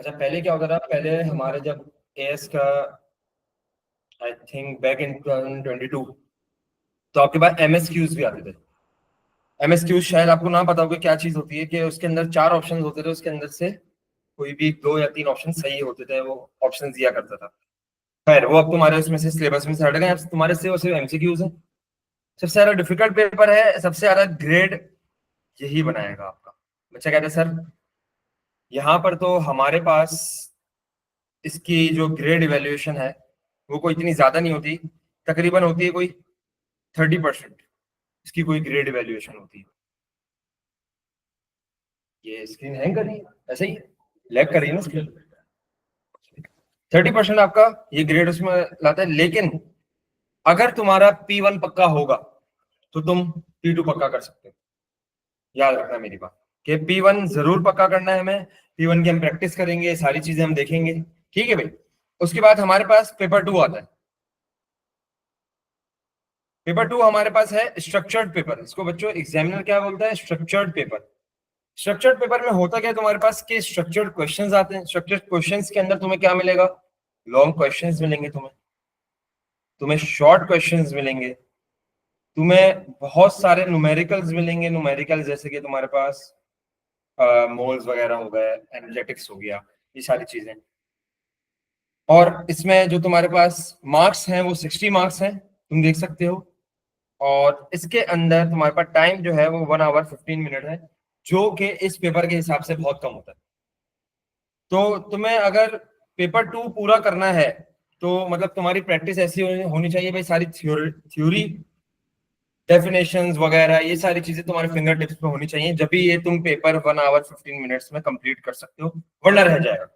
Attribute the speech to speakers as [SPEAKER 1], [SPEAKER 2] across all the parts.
[SPEAKER 1] अच्छा, पहले क्या होता था, पहले हमारे जब एएस का, आई थिंक बैक इन 2022, तो आपके पास एमएसक्यूज भी आते थे। एमएसक्यूज शायद आपको ना पता होगा क्या चीज होती है, कि उसके अंदर चार ऑप्शन होते थे, उसके अंदर से कोई भी दो या तीन ऑप्शन सही होते थे, वो ऑप्शन दिया करता था। खैर, वो अब तुम्हारे उसमें से सिलेबस में से हट गए, अब तुम्हारे से वो सिर्फ एमसीक्यूज है। सबसे ज्यादा डिफिकल्ट पेपर है, सबसे ज्यादा ग्रेड यही बनाएगा आपका। बच्चा कहते हैं सर, यहाँ पर तो हमारे पास इसकी जो ग्रेड इवेल्युएशन है वो कोई इतनी ज्यादा नहीं होती, तकरीबन होती है कोई 30%। इसकी कोई ग्रेड इवेल्युएशन होती है। ये स्क्रीन हैंग कर रही है, ऐसे ही लैग कर रही है ना स्क्रीन। 30% आपका ये ग्रेड उसमें लाता है, लेकिन अगर तुम्हारा P1 पक्का होगा तो तुम P2 पक्का कर सकते हो। याद रखना मेरी बात, कि P1 जरूर पक्का करना है हमें। P1 की हम प्रैक्टिस करेंगे, सारी चीजें हम देखेंगे, ठीक है भाई। उसके बाद हमारे पास पेपर 2 आता है। पेपर 2 हमारे पास है स्ट्रक्चर्ड पेपर। इसको बच्चों एग्जामिनर क्या बोलता है? Structured paper. स्ट्रक्चर्ड पेपर में होता क्या है तुम्हारे पास, कि स्ट्रक्चर्ड क्वेश्चंस आते हैं। स्ट्रक्चर्ड क्वेश्चंस के अंदर तुम्हें क्या मिलेगा? लॉन्ग क्वेश्चंस मिलेंगे, तुम्हें तुम्हें शॉर्ट क्वेश्चंस मिलेंगे, तुम्हें बहुत सारे न्यूमेरिकल्स मिलेंगे। न्यूमेरिकल जैसे कि तुम्हारे पास मोल्स वगैरह हो गए, एनर्जेटिक्स हो गया, ये सारी चीजें। और इसमें जो तुम्हारे पास मार्क्स हैं वो 60 मार्क्स हैं, तुम देख सकते हो। और इसके अंदर तुम्हारे पास टाइम जो है वो 1 आवर 15 मिनट है, जो कि इस पेपर के हिसाब से बहुत कम होता है। तो तुम्हें अगर पेपर 2 पूरा करना है, तो मतलब तुम्हारी प्रैक्टिस ऐसी होनी चाहिए भाई, सारी थ्योरी डेफिनेशंस वगैरह ये सारी चीजें तुम्हारे फिंगर टिप्स पे होनी चाहिए, जब भी ये तुम पेपर 1 आवर 15 मिनट्स में कंप्लीट कर सकते हो, वरना रह जाएगा।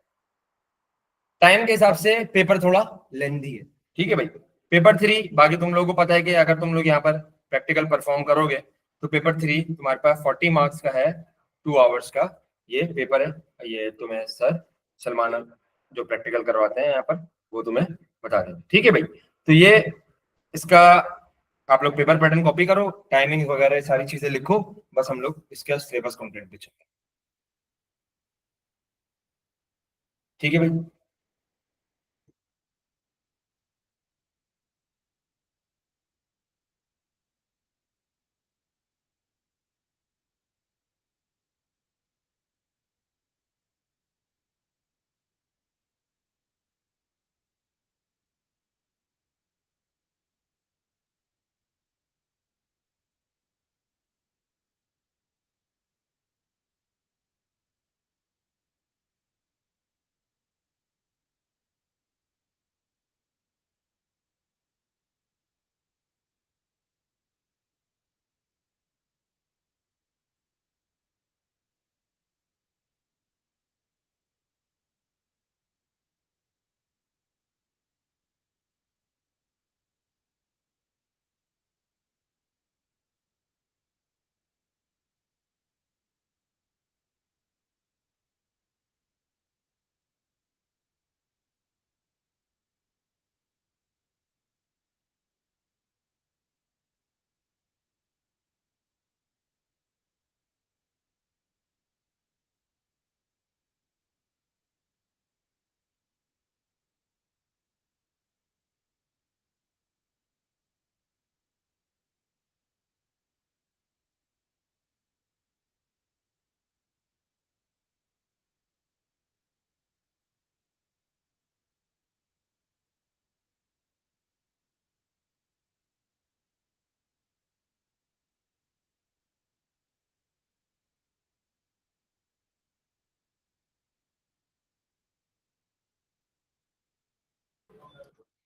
[SPEAKER 1] टाइम के हिसाब से पेपर थोड़ा लेंदी है, ठीक है भाई। पेपर 3 बाकी तुम लोगों को पता है कि अगर तुम लोग यहाँ पर प्रैक्टिकल परफॉर्म करोगे तो पेपर 3 तुम्हारे पास 40 मार्क्स का है, 2 आवर्स का ये पेपर है। ये तुम्हें सर सलमान जो प्रैक्टिकल करवाते हैं यहाँ पर, वो तुम्हें बता देंगे, ठीक है भाई। तो ये इसका आप लोग पेपर पैटर्न कॉपी करो, टाइमिंग वगैरह सारी चीजें लिखो, बस हम लोग इसके सिलेबस कंटेंट पे चलते हैं, ठीक है भाई।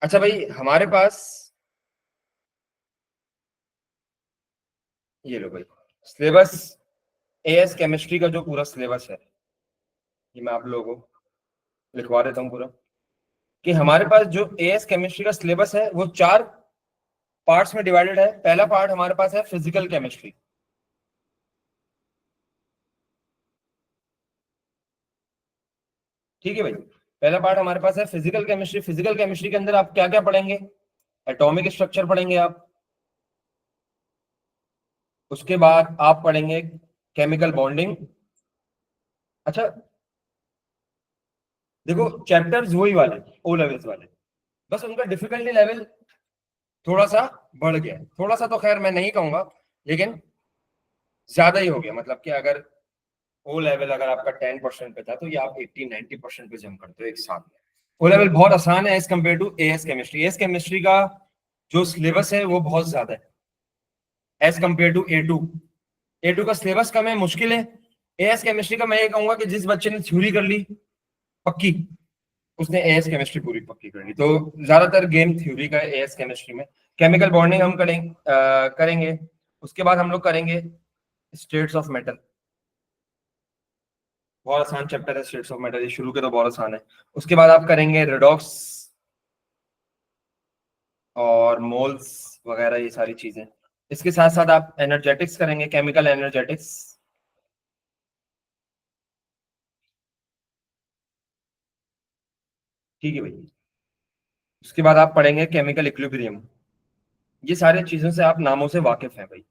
[SPEAKER 1] अच्छा भाई, हमारे पास ये लो भाई सिलेबस, एएस केमिस्ट्री का जो पूरा सिलेबस है, ये मैं आप लोगों को लिखवा देता हूँ पूरा। कि हमारे पास जो एएस केमिस्ट्री का सिलेबस है वो 4 पार्ट्स में डिवाइडेड है। पहला पार्ट हमारे पास है फिजिकल केमिस्ट्री, ठीक है भाई। पहला पार्ट हमारे पास है फिजिकल केमिस्ट्री। फिजिकल केमिस्ट्री के अंदर आप क्या क्या पढ़ेंगे? एटॉमिक स्ट्रक्चर पढ़ेंगे आप। उसके बाद आप पढ़ेंगे केमिकल बॉन्डिंग। अच्छा, देखो चैप्टर्स वही वाले ओ लेवल्स वाले, बस उनका डिफिकल्टी लेवल थोड़ा सा बढ़ गया है। थोड़ा सा तो खैर मैं नहीं कहूंगा, लेकिन ज्यादा ही हो गया। मतलब कि अगर ओ लेवल अगर आपका 10% पे था, तो ये आप 80-90% पे जंप करते हो एक साथ में। ओ लेवल बहुत आसान है as compare to AS chemistry. AS chemistry का जो सिलेबस है वो बहुत ज्यादा है as compare to A two. A two का सिलेबस कम है, मुश्किल है। एएस केमिस्ट्री का मैं ये कहूंगा कि जिस बच्चे ने थ्योरी कर ली पक्की, उसने एएस केमिस्ट्री पूरी पक्की कर ली। तो ज्यादातर गेम थ्योरी का है एएस केमिस्ट्री में। केमिकल बॉन्डिंग हम करेंगे। उसके बाद हम लोग करेंगे स्टेट्स ऑफ मेटल। बहुत आसान चैप्टर है स्टेट्स ऑफ मेटल, ये शुरू के तो बहुत आसान है। उसके बाद आप करेंगे रेडॉक्स और मोल्स वगैरह ये सारी चीजें। इसके साथ साथ आप एनर्जेटिक्स करेंगे, केमिकल एनर्जेटिक्स। ठीक है भाई। उसके बाद आप पढ़ेंगे केमिकल इक्विलिब्रियम। ये सारी चीजों से आप नामों से वाकिफ हैं भाई,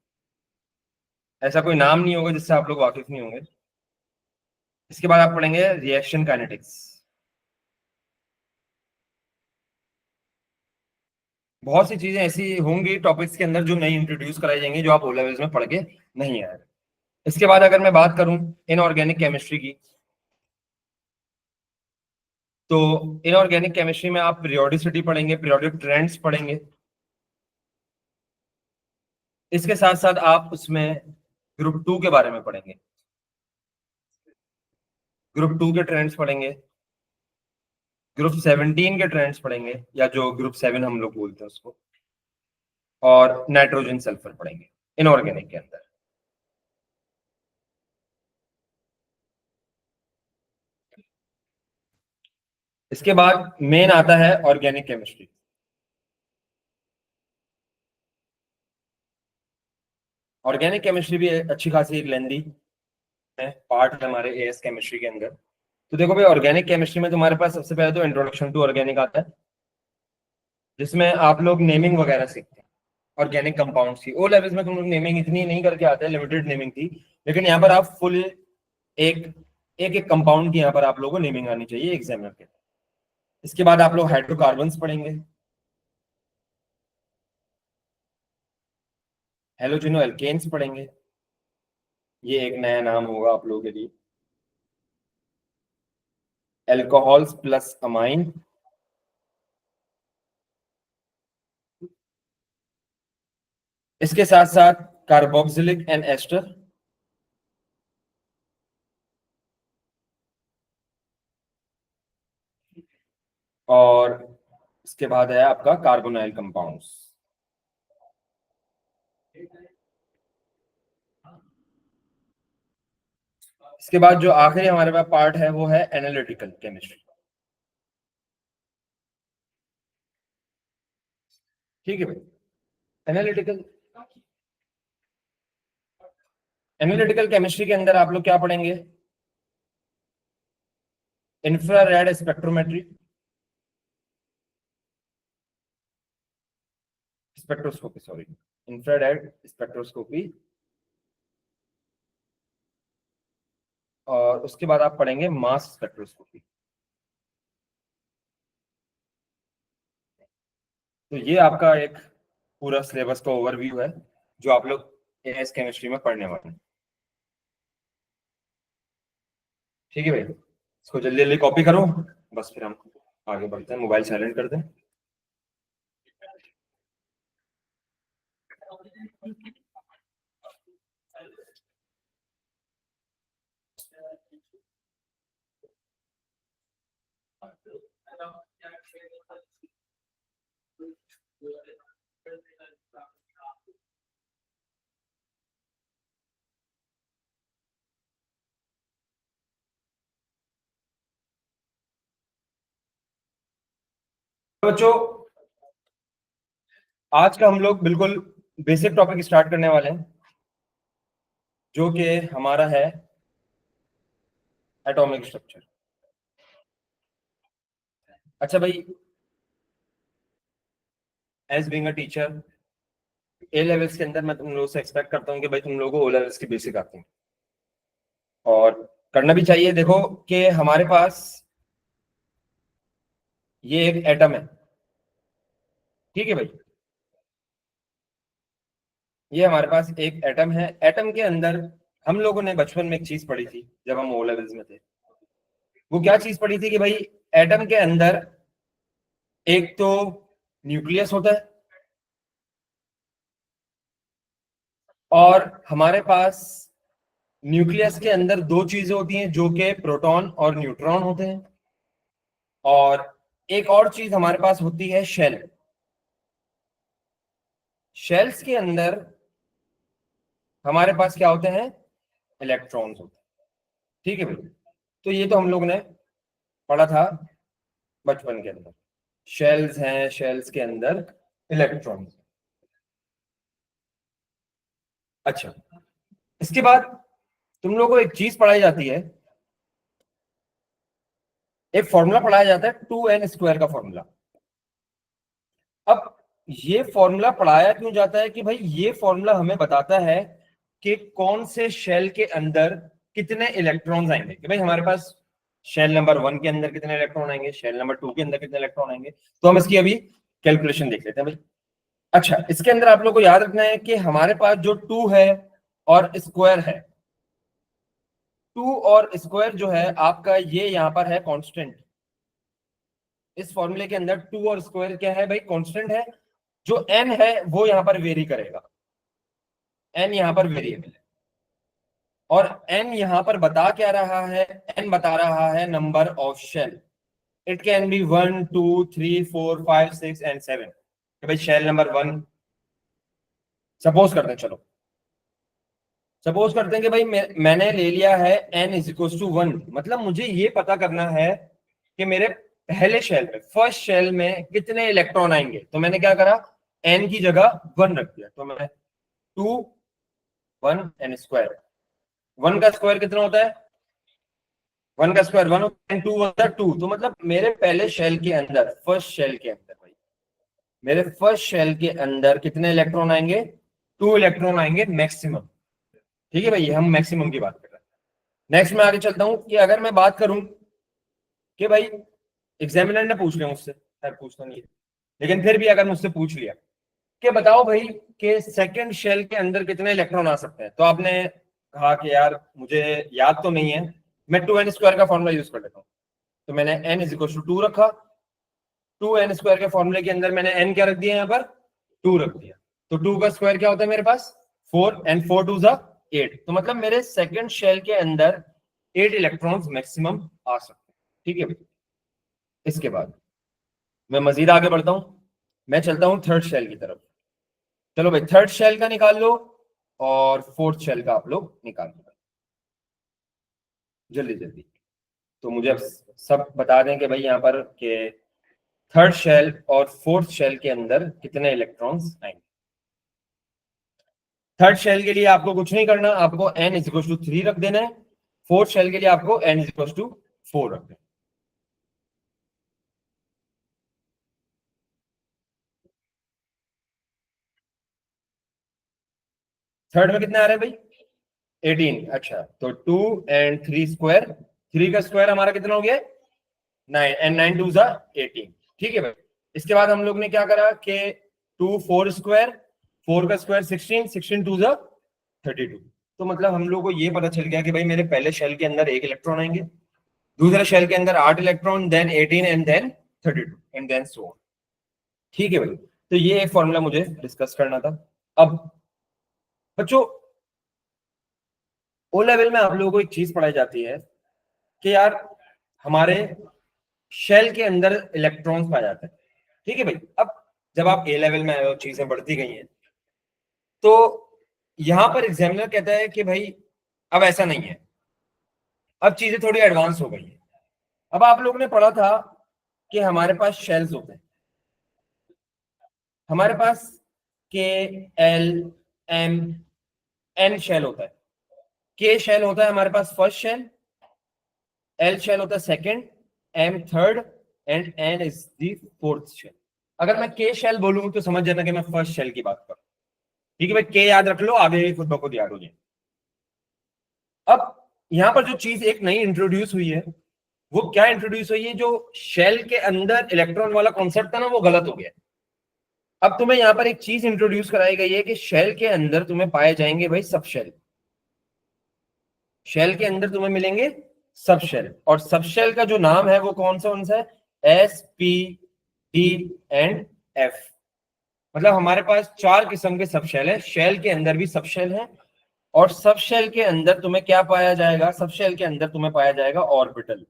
[SPEAKER 1] ऐसा कोई नाम नहीं होगा जिससे आप लोग वाकिफ नहीं होंगे। इसके बाद आप पढ़ेंगे रिएक्शन काइनेटिक्स। बहुत सी चीजें ऐसी होंगी टॉपिक्स के अंदर जो नई इंट्रोड्यूस कराई जाएंगी, जो आप ओ लेवल्स में पढ़ के नहीं आए। इसके बाद अगर मैं बात करूं इनऑर्गेनिक केमिस्ट्री की, तो इनऑर्गेनिक केमिस्ट्री में आप पीरियोडिसिटी पढ़ेंगे, पीरियोडिक ट्रेंड्स पढ़ेंगे। इसके साथ साथ आप उसमें ग्रुप टू के बारे में पढ़ेंगे, ग्रुप टू के ट्रेंड्स पढ़ेंगे, ग्रुप 17 के ट्रेंड्स पढ़ेंगे, या जो ग्रुप 7 हम लोग बोलते हैं उसको, और नाइट्रोजन सल्फर पढ़ेंगे इनऑर्गेनिक के अंदर। इसके बाद मेन आता है ऑर्गेनिक केमिस्ट्री। ऑर्गेनिक केमिस्ट्री भी अच्छी खासी एक लेंदी है, पार्ट है हमारे एएस केमिस्ट्री के अंदर। तो देखो भाई, ऑर्गेनिक केमिस्ट्री में तुम्हारे पास सबसे पहले तो इंट्रोडक्शन टू ऑर्गेनिक आता है, जिसमें आप लोग नेमिंग वगैरह सीखते हैं ऑर्गेनिक कंपाउंड्स की। ओ लेवल्स में तुम लोग नेमिंग इतनी नहीं करके आते हैं, लिमिटेड नेमिंग थी। लेकिन यहाँ पर आप फुल एक एक एक कंपाउंड की यहाँ पर आप लोगों को नेमिंग आनी चाहिए एग्जामिनर के। इसके बाद आप लोग हाइड्रोकार्बन्स पढ़ेंगे, हेलोजिनो एल्केन्स पढ़ेंगे, ये एक नया नाम होगा आप लोगों के लिए, एल्कोहल्स प्लस अमाइन। इसके साथ साथ कार्बोक्सिलिक एंड एस्टर। और इसके बाद है आपका कार्बोनाइल कंपाउंड्स। इसके बाद जो आखिरी हमारे पास पार्ट है वो है एनालिटिकल केमिस्ट्री। ठीक है भाई। एनालिटिकल एनालिटिकल केमिस्ट्री के अंदर आप लोग क्या पढ़ेंगे? Infrared spectrometry, spectroscopy sorry, infrared spectroscopy. और उसके बाद आप पढ़ेंगे मास स्पेक्ट्रोस्कोपी। तो ये आपका एक पूरा सिलेबस का ओवरव्यू है जो आप लोग एएस केमिस्ट्री में पढ़ने वाले हैं। ठीक है भाई, इसको जल्दी जल्दी कॉपी करो, बस फिर हम आगे बढ़ते हैं। मोबाइल साइलेंट कर दें। तो बच्चों, आज का हम लोग बिल्कुल बेसिक टॉपिक स्टार्ट करने वाले हैं, जो कि हमारा है एटॉमिक स्ट्रक्चर। अच्छा भाई, as being a teacher A levels के अंदर मैं तुम लोगों से एक्सपेक्ट करता हूँ कि भाई तुम लोगों को ओ लेवल्स की बेसिक आती है, और करना भी चाहिए। देखो कि हमारे पास ये एक एटम है, ठीक है भाई, ये हमारे पास एक एटम है। एटम के अंदर हम लोगों ने बचपन में एक चीज पढ़ी थी जब हम ओ लेवल्स में थे। वो क्या चीज पढ़ी थी कि भाई एटम के अंदर एक तो न्यूक्लियस होता है, और हमारे पास न्यूक्लियस के अंदर दो चीजें होती हैं जो कि प्रोटॉन और न्यूट्रॉन होते हैं, और एक और चीज हमारे पास होती है शेल। शेल्स के अंदर हमारे पास क्या होते हैं, इलेक्ट्रॉन्स होते हैं, ठीक है भाई। तो ये तो हम लोग ने पढ़ा था बचपन के अंदर, शेल्स हैं, शेल्स के अंदर इलेक्ट्रॉन्स। अच्छा, इसके बाद तुम लोगों को एक चीज पढ़ाई जाती है, एक फॉर्मूला पढ़ाया जाता है 2n² का फॉर्मूला। अब ये फॉर्मूला पढ़ाया क्यों जाता है कि भाई ये फॉर्मूला हमें बताता है कि कौन से शेल के अंदर कितने इलेक्ट्रॉन्स आएंगे, कि भाई हमारे पास शेल नंबर 1 के अंदर कितने इलेक्ट्रॉन आएंगे, शेल नंबर 2 के अंदर कितने इलेक्ट्रॉन आएंगे। तो हम इसकी अभी कैलकुलेशन देख लेते हैं भाई। अच्छा, इसके अंदर आप लोग को याद रखना है कि हमारे पास जो 2 है और स्क्वायर है, 2 और स्क्वायर जो है आपका ये यहाँ पर है कांस्टेंट। इस फॉर्मूले के अंदर 2 और स्क्वायर क्या है भाई, कांस्टेंट है। जो n है वो यहाँ पर वेरी करेगा, n यहाँ पर वेरिएबल है, और n यहाँ पर बता क्या रहा है, n बता रहा है number of shell. It can be 1 2 3 4 5 6 and 7। भाई शेल नंबर 1 सपोज करते हैं, चलो सपोज करते हैं कि भाई मैंने ले लिया है n इज इक्वल टू 1। मतलब मुझे ये पता करना है कि मेरे पहले शेल में, फर्स्ट शेल में कितने इलेक्ट्रॉन आएंगे। तो मैंने क्या करा, n की जगह 1 रख दिया। तो मैं 2 1 एन स्क्वायर, 1 का स्क्वायर कितना होता है, 1 का स्क्वायर 1 होता है, 2 होता है 2। तो मतलब मेरे पहले शेल के अंदर, फर्स्ट शेल के अंदर भाई, मेरे फर्स्ट शेल के अंदर कितने इलेक्ट्रॉन आएंगे, 2 इलेक्ट्रॉन आएंगे मैक्सिमम। ठीक है भाई, ये हम मैक्सिमम की बात कर रहे हैं। नेक्स्ट में आगे चलता हूं कि अगर मैं बात करूं कि भाई एग्जामिनर ने पूछ लिया मुझसे, खैर पूछना नहीं है, लेकिन फिर भी अगर मुझसे पूछ लिया कि बताओ भाई कि सेकंड शेल के अंदर कितने इलेक्ट्रॉन आ सकते हैं, तो आपने कहा कि यार मुझे याद तो नहीं है, मैं 2n² का फॉर्मूला यूज कर लेता हूँ। तो मैंने n इज इक्वल टू 2 रखा, 2n² के फॉर्मूले के अंदर मैंने n क्या रख दिया, यहाँ पर 2 रख दिया। तो 2 का स्क्वायर क्या होता है मेरे पास, 4, एंड 4 2 जा 8। तो मतलब मेरे सेकंड शेल के अंदर 8 इलेक्ट्रॉन्स मैक्सिमम आ सकते हैं। ठीक है भाई, इसके बाद मैं मजीद आगे बढ़ता हूं, मैं चलता हूं थर्ड शेल की तरफ। चलो भाई थर्ड शेल का निकाल लो और फोर्थ शेल का आप लोग निकाल लो जल्दी जल्दी। तो मुझे अब सब बता दें कि भाई यहाँ पर के थर्ड शेल और फोर्थ शेल के अंदर कितने इलेक्ट्रॉन्स आएंगे। थर्ड शेल के लिए आपको कुछ नहीं करना, आपको n इज इक्वल टू 3 रख देना है। फोर्थ शेल के लिए आपको n इज इक्वल टू 4 रख देना। थर्ड में कितने आ रहे हैं भाई, 18। अच्छा, तो 2 एंड 3 स्क्वायर, 3 का स्क्वायर हमारा कितना हो गया, 9, एंड 9 2 जा 18। ठीक है भाई, इसके बाद हम लोग ने क्या करा कि 2 4 स्क्वायर, 4 का स्क्वायर 16, 16 2 जा 32। तो मतलब हम लोग को ये पता चल गया कि भाई मेरे पहले शेल के अंदर 1 इलेक्ट्रॉन आएंगे, दूसरे शेल के अंदर 8 electron, then 18 and then 32 and then so on. ठीक है भाई, तो ये एक फॉर्मूला मुझे डिस्कस करना था। अब बच्चों ओ लेवल में आप लोगों को एक चीज पढ़ाई जाती है कि यार हमारे शेल के अंदर इलेक्ट्रॉन्स पाए जाते हैं। ठीक है भाई, अब जब आप ए लेवल में आए हो, चीजें बढ़ती गई हैं, तो यहां पर एग्जामिनर कहता है कि भाई अब ऐसा नहीं है, अब चीजें थोड़ी एडवांस हो गई है। अब आप लोगों ने पढ़ा था कि हमारे पास शेल्स होते हैं, हमारे पास के एल एम एन शेल होता है। के शेल होता है हमारे पास फर्स्ट शेल, एल शेल होता है second, M third, and N is the fourth shell. अगर मैं के शेल बोलूं तो समझ जाना कि मैं फर्स्ट शेल की बात कर रहा हूं। ठीक है भाई, के याद रख लो, आगे खुद ब खुद याद हो जाए। अब यहां पर जो चीज एक नई इंट्रोड्यूस हुई है वो क्या इंट्रोड्यूस हुई है, जो शेल के अंदर इलेक्ट्रॉन वाला कॉन्सेप्ट था ना, वो गलत हो गया। अब तुम्हें यहाँ पर एक चीज इंट्रोड्यूस कराई गई है कि शेल के अंदर तुम्हें पाए जाएंगे भाई सब शेल। शेल के अंदर तुम्हें मिलेंगे सब शेल, और सब शेल का जो नाम है वो कौन सा है, S, P, D and F. मतलब हमारे पास 4 किस्म के सब शेल है, शेल के अंदर भी सब शेल है। और सब शेल के अंदर तुम्हें क्या पाया जाएगा, सब शेल के अंदर तुम्हें पाया जाएगा ऑर्बिटल।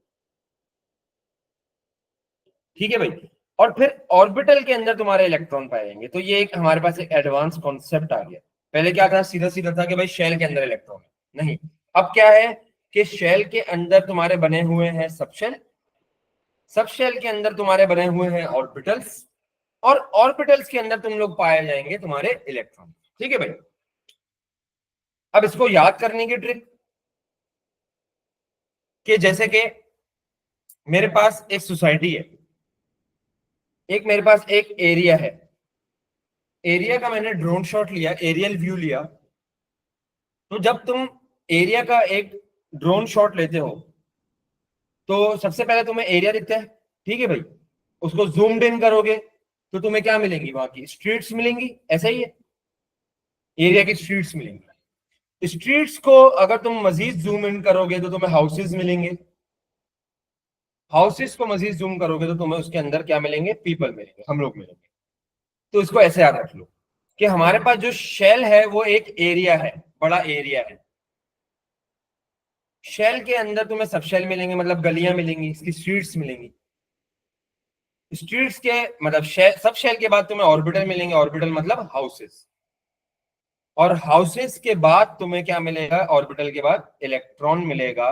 [SPEAKER 1] ठीक है भाई। और फिर ऑर्बिटल के अंदर तुम्हारे इलेक्ट्रॉन पाए जाएंगे। तो ये एक हमारे पास एक एडवांस कॉन्सेप्ट आ गया। पहले क्या था, सीधा सीधा था कि भाई शेल के अंदर इलेक्ट्रॉन है, नहीं। अब क्या है कि शेल के अंदर तुम्हारे बने हुए हैं सब शेल, सब शेल के अंदर तुम्हारे बने हुए हैं ऑर्बिटल्स, और ऑर्बिटल्स के अंदर तुम लोग पाए जाएंगे तुम्हारे इलेक्ट्रॉन। ठीक है भाई। अब इसको याद करने की ट्रिक, कि जैसे कि मेरे पास एक सोसाइटी है, एक मेरे पास एक एरिया है, एरिया का मैंने ड्रोन शॉट लिया, एरियल व्यू लिया। तो जब तुम एरिया का एक ड्रोन शॉट लेते हो तो सबसे पहले तुम्हें एरिया दिखता है, ठीक है भाई। उसको जूम्ड इन करोगे तो तुम्हें क्या मिलेंगी, वहां की स्ट्रीट्स मिलेंगी, ऐसा ही है, एरिया की स्ट्रीट्स मिलेंगी। स्ट्रीट्स को अगर तुम मजीद जूम इन करोगे तो तुम्हें हाउसेज मिलेंगे, हाउसेस को मजीद जूम करोगे तो तुम्हें उसके अंदर क्या मिलेंगे, पीपल मिलेंगे, हम लोग मिलेंगे। तो इसको ऐसे याद रख लो कि हमारे पास जो शेल है वो एक एरिया है, बड़ा एरिया है। शेल के अंदर तुम्हें सब शेल मिलेंगे, मतलब गलियां मिलेंगी, इसकी स्ट्रीट्स मिलेंगी। स्ट्रीट्स के मतलब सब शेल के बाद तुम्हें ऑर्बिटल मिलेंगे, ऑर्बिटल मतलब हाउसेस। और हाउसेस के बाद तुम्हें क्या मिलेगा, ऑर्बिटल के बाद इलेक्ट्रॉन मिलेगा,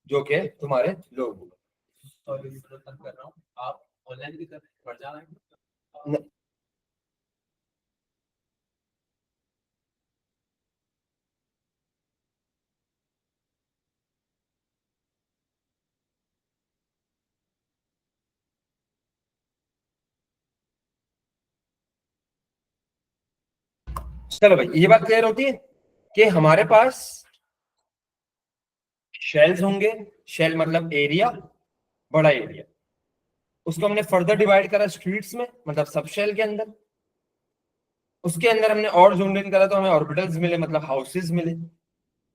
[SPEAKER 1] जो कि तुम्हारे लोग। कर रहा हूँ, आप ऑनलाइन भी कर पढ़ जा रहे हैं। चलो भाई, ये बात क्लियर होती है कि हमारे पास शेल्स होंगे, शेल मतलब एरिया, बड़ा एरिया। उसको हमने फर्दर डिवाइड करा स्ट्रीट्स में, मतलब सब शेल के अंदर। उसके अंदर हमने और जूम इन करा तो हमें ऑर्बिटल्स मिले, मतलब हाउसेस मिले।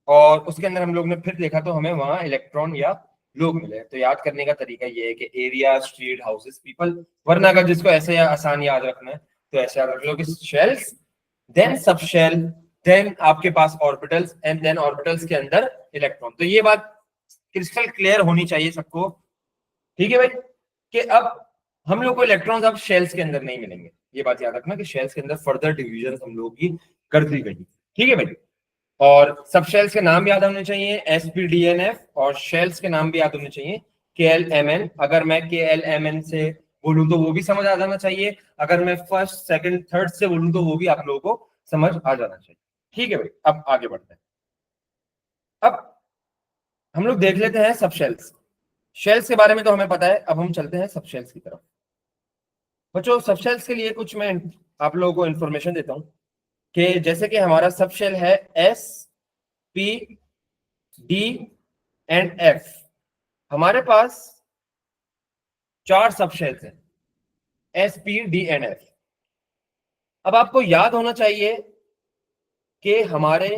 [SPEAKER 1] और उसके अंदर हम लोग ने फिर देखा तो हमें वहां इलेक्ट्रॉन या लोग मिले। तो याद करने का तरीका ये है कि एरिया, स्ट्रीट, हाउसेस, पीपल। वरना अगर जिसको ऐसे आसान याद रखना है तो ऐसे याद रख लो कि shells, then sub shell, then आपके पास ऑर्बिटल्स, एंड देन ऑर्बिटल्स के अंदर इलेक्ट्रॉन। तो ये बात क्रिस्टल क्लियर होनी चाहिए सबको। ठीक है भाई, कि अब हम लोग को इलेक्ट्रॉन्स अब शेल्स के अंदर नहीं मिलेंगे। ये बात याद रखना कि शेल्स के अंदर फर्दर डिविजन हम लोग की कर दी गई। ठीक है भाई। और सब शेल्स के नाम याद होने चाहिए, SPDNF, और शेल्स के नाम भी याद होने चाहिए, KLMN। अगर मैं KLMN से बोलूं तो वो भी समझ आ जाना चाहिए, अगर मैं फर्स्ट, सेकंड, थर्ड से बोलूं तो वो भी आप लोगों को समझ आ जाना चाहिए। ठीक है भाई, अब आगे बढ़ते हैं। अब हम लोग देख लेते हैं सब शेल्स। शेल्स के बारे में तो हमें पता है, अब हम चलते हैं सब शेल्स की तरफ। बच्चों, सब शेल्स के लिए कुछ मैं आप लोगों को इंफॉर्मेशन देता हूँ, कि जैसे कि हमारा सब शेल है SPD एंड F। हमारे पास 4 सब शेल्स हैं, SPD एंड F। अब आपको याद होना चाहिए कि हमारे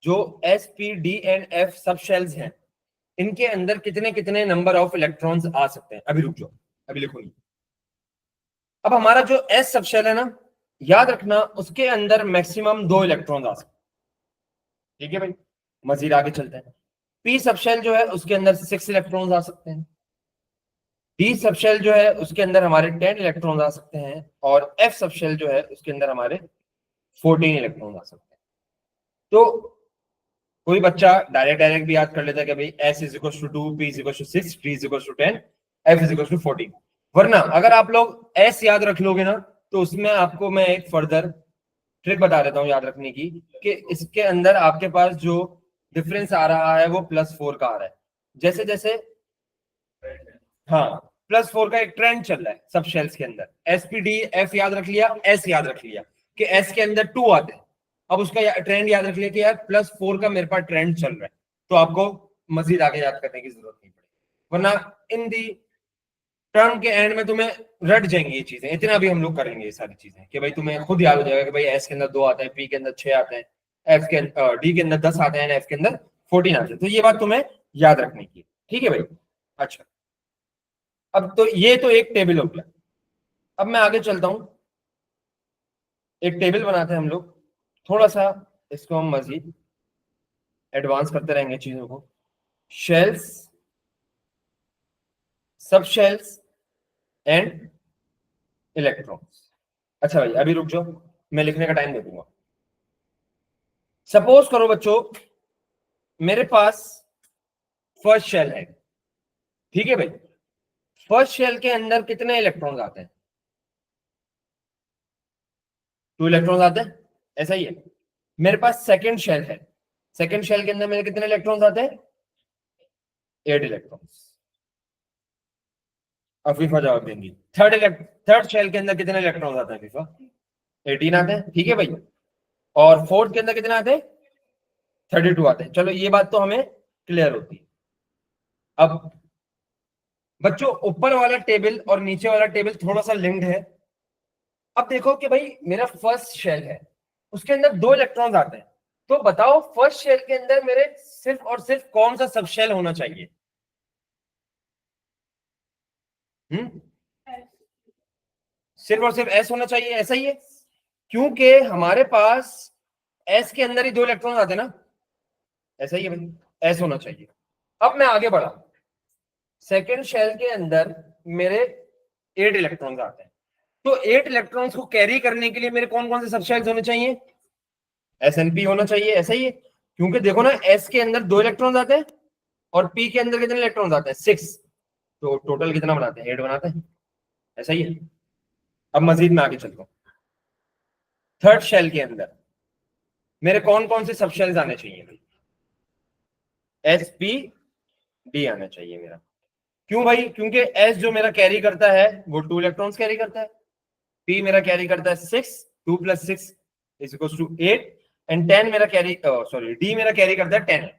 [SPEAKER 1] जो SPD एंड F सब शेल्स हैं, इनके अंदर कितने कितने नंबर ऑफ इलेक्ट्रॉन्स आ सकते हैं। अभी रुक जाओ, अभी लिखो नहीं। अब हमारा जो S सब शेल है ना, याद रखना उसके अंदर मैक्सिमम 2 इलेक्ट्रॉन्स आ सकते हैं। ठीक है भाई, मजीद आगे चलते हैं। P सब शेल जो है उसके अंदर 6 इलेक्ट्रॉन्स आ सकते हैं। डी सब शेल जो है उसके अंदर हमारे 10 इलेक्ट्रॉन आ सकते हैं, और एफ सब शेल जो है उसके अंदर हमारे 14 इलेक्ट्रॉन आ सकते हैं। तो कोई बच्चा डायरेक्ट डायरेक्ट भी याद कर लेता है कि भाई S is equal to 2, P is equal to 6, D is equal to 10, F is equal to 14। वरना अगर आप लोग S याद रख लोगे ना, तो उसमें आपको मैं एक फर्दर ट्रिक बता देता हूँ याद रखने की, कि इसके अंदर आपके पास जो डिफरेंस आ रहा है वो +4 का आ रहा है। जैसे जैसे, हाँ, +4 का एक ट्रेंड चल रहा है सब शेल्स के अंदर। SPDF याद रख लिया, S याद रख लिया कि S के अंदर 2 आते हैं। अब उसका ट्रेंड याद रख लिया कि यार +4 का मेरे पास ट्रेंड चल रहा है, तो आपको मजीद आगे याद करने की जरूरत नहीं पड़ेगी। वरना इन दी टर्म के एंड में तुम्हें रट जाएंगी ये चीजें। इतना भी हम लोग करेंगे ये सारी चीजें कि भाई तुम्हें खुद याद हो जाएगा कि भाई एस के अंदर 2 आते हैं, पी के अंदर 6 आते हैं, एफ के डी के अंदर 10 आते हैं, एफ के अंदर 14 आते हैं। तो ये बात तुम्हें याद रखने की, ठीक है भाई। अच्छा, अब तो ये तो एक टेबल हो गया। अब मैं आगे चलता हूं, एक टेबल बनाते हैं हम लोग, थोड़ा सा इसको हम मजीद एडवांस करते रहेंगे चीजों को। शेल्स, सब शेल्स एंड इलेक्ट्रॉन्स। अच्छा भाई अभी रुक जाओ, मैं लिखने का टाइम दे दूंगा। सपोज करो बच्चों मेरे पास फर्स्ट शेल है, ठीक है भाई। फर्स्ट शेल के अंदर कितने इलेक्ट्रॉन्स आते हैं? 2 इलेक्ट्रॉन्स आते हैं, ऐसा ही है। मेरे पास सेकंड शेल है, सेकंड शेल के अंदर मेरे कितने इलेक्ट्रॉन्स आते हैं? 8 इलेक्ट्रॉन्स। अफीफा जवाब देंगी। थर्ड शेल के अंदर कितने इलेक्ट्रॉन्स आते हैं अफीफा? 18 आते हैं, ठीक है भाई। और फोर्थ के अंदर कितने आते हैं? 32 आते हैं। चलो ये बात तो हमें क्लियर होती है। अब बच्चों ऊपर वाला टेबल और नीचे वाला टेबल थोड़ा सा लिंक्ड है। अब देखो कि भाई मेरा फर्स्ट शेल है, उसके अंदर 2 इलेक्ट्रॉन्स आते हैं। तो बताओ फर्स्ट शेल के अंदर मेरे सिर्फ और सिर्फ कौन सा सब शेल होना चाहिए? हम्म, सिर्फ और सिर्फ एस होना चाहिए, ऐसा ही है। क्योंकि हमारे पास एस के अंदर ही 2 इलेक्ट्रॉन आते हैं ना, ऐसा ही है भाई, एस होना चाहिए। अब मैं आगे बढ़ा, सेकेंड शेल के अंदर मेरे 8 इलेक्ट्रॉन्स आते हैं। तो 8 इलेक्ट्रॉन्स को कैरी करने के लिए मेरे कौन कौन से सब शेल्स होने चाहिए? एस एन पी होना चाहिए, ऐसा ही है। क्योंकि देखो ना एस के अंदर 2 इलेक्ट्रॉन्स आते हैं और पी के अंदर कितने इलेक्ट्रॉन्स आते हैं? 6। तो टोटल कितना बनाते हैं? 8 बनाते हैं, ऐसा ही है। अब मजीद में आगे चलता हूं, थर्ड शेल के अंदर मेरे कौन कौन से सब शेल्स आने चाहिए भाई? एस पी डी आना चाहिए मेरा। क्यों भाई? क्योंकि एस जो मेरा कैरी करता है वो 2 इलेक्ट्रॉन्स कैरी करता है, पी मेरा कैरी करता है 6, 2 + 6 = 8, एंड 10 मेरा कैरी सॉरी डी मेरा कैरी करता है 10।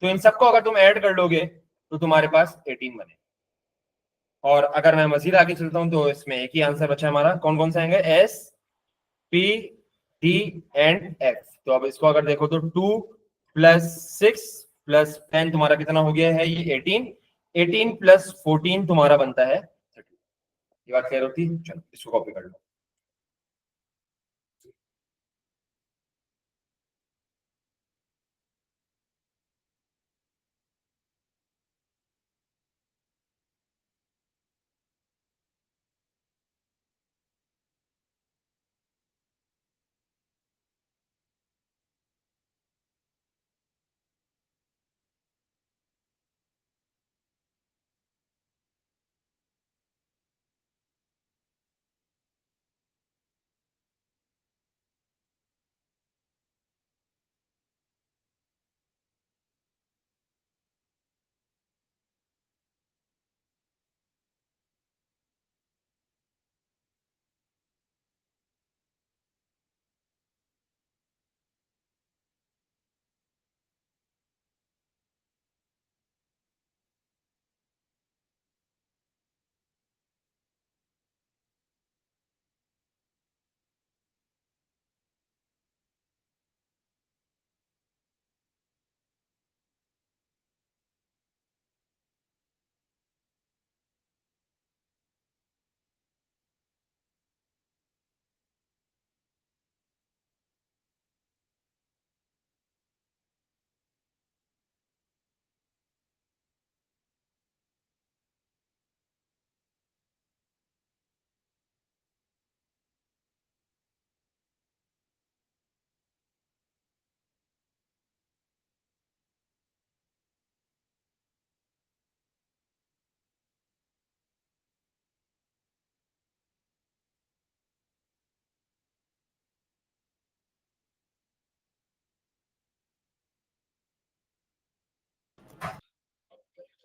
[SPEAKER 1] तो इन सबको अगर तुम ऐड कर लोगे तो तुम्हारे पास 18 बने। और अगर मैं मजीद आगे चलता हूं तो इसमें एक ही आंसर बचा हमारा, कौन कौन से आएंगे? S P D and F. तो अब इसको अगर देखो तो 2 + 6 + 10 तुम्हारा कितना हो गया है? ये 18। 18 + 14 तुम्हारा बनता है 30। ये बात क्लियर होती है? चलो इसको कॉपी कर लो।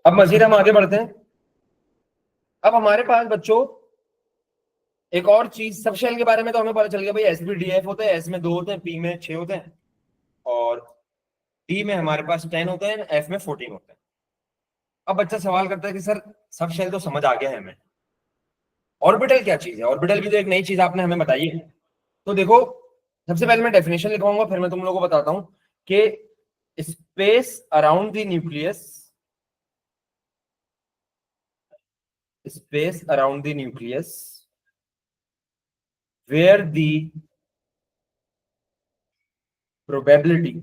[SPEAKER 1] अब मजीद हम आगे बढ़ते हैं। अब हमारे पास बच्चों एक और चीज, सब शेल के बारे में तो हमें पता चल गया भाई, एस बी डी एफ होते हैं, एस में 2 होते हैं, पी में 6 होते हैं, और डी में हमारे पास 10 होते हैं, एफ में 14 होते हैं। अब बच्चा सवाल करता है कि सर सब शेल तो समझ आ गया है हमें, ऑर्बिटल क्या चीज है, ऑर्बिटल भी तो एक नई चीज आपने हमें बताई है। तो देखो, सबसे पहले मैं डेफिनेशन लिखवाऊंगा, फिर मैं तुम लोगों को बताता हूं कि space around the nucleus, space around the nucleus where the probability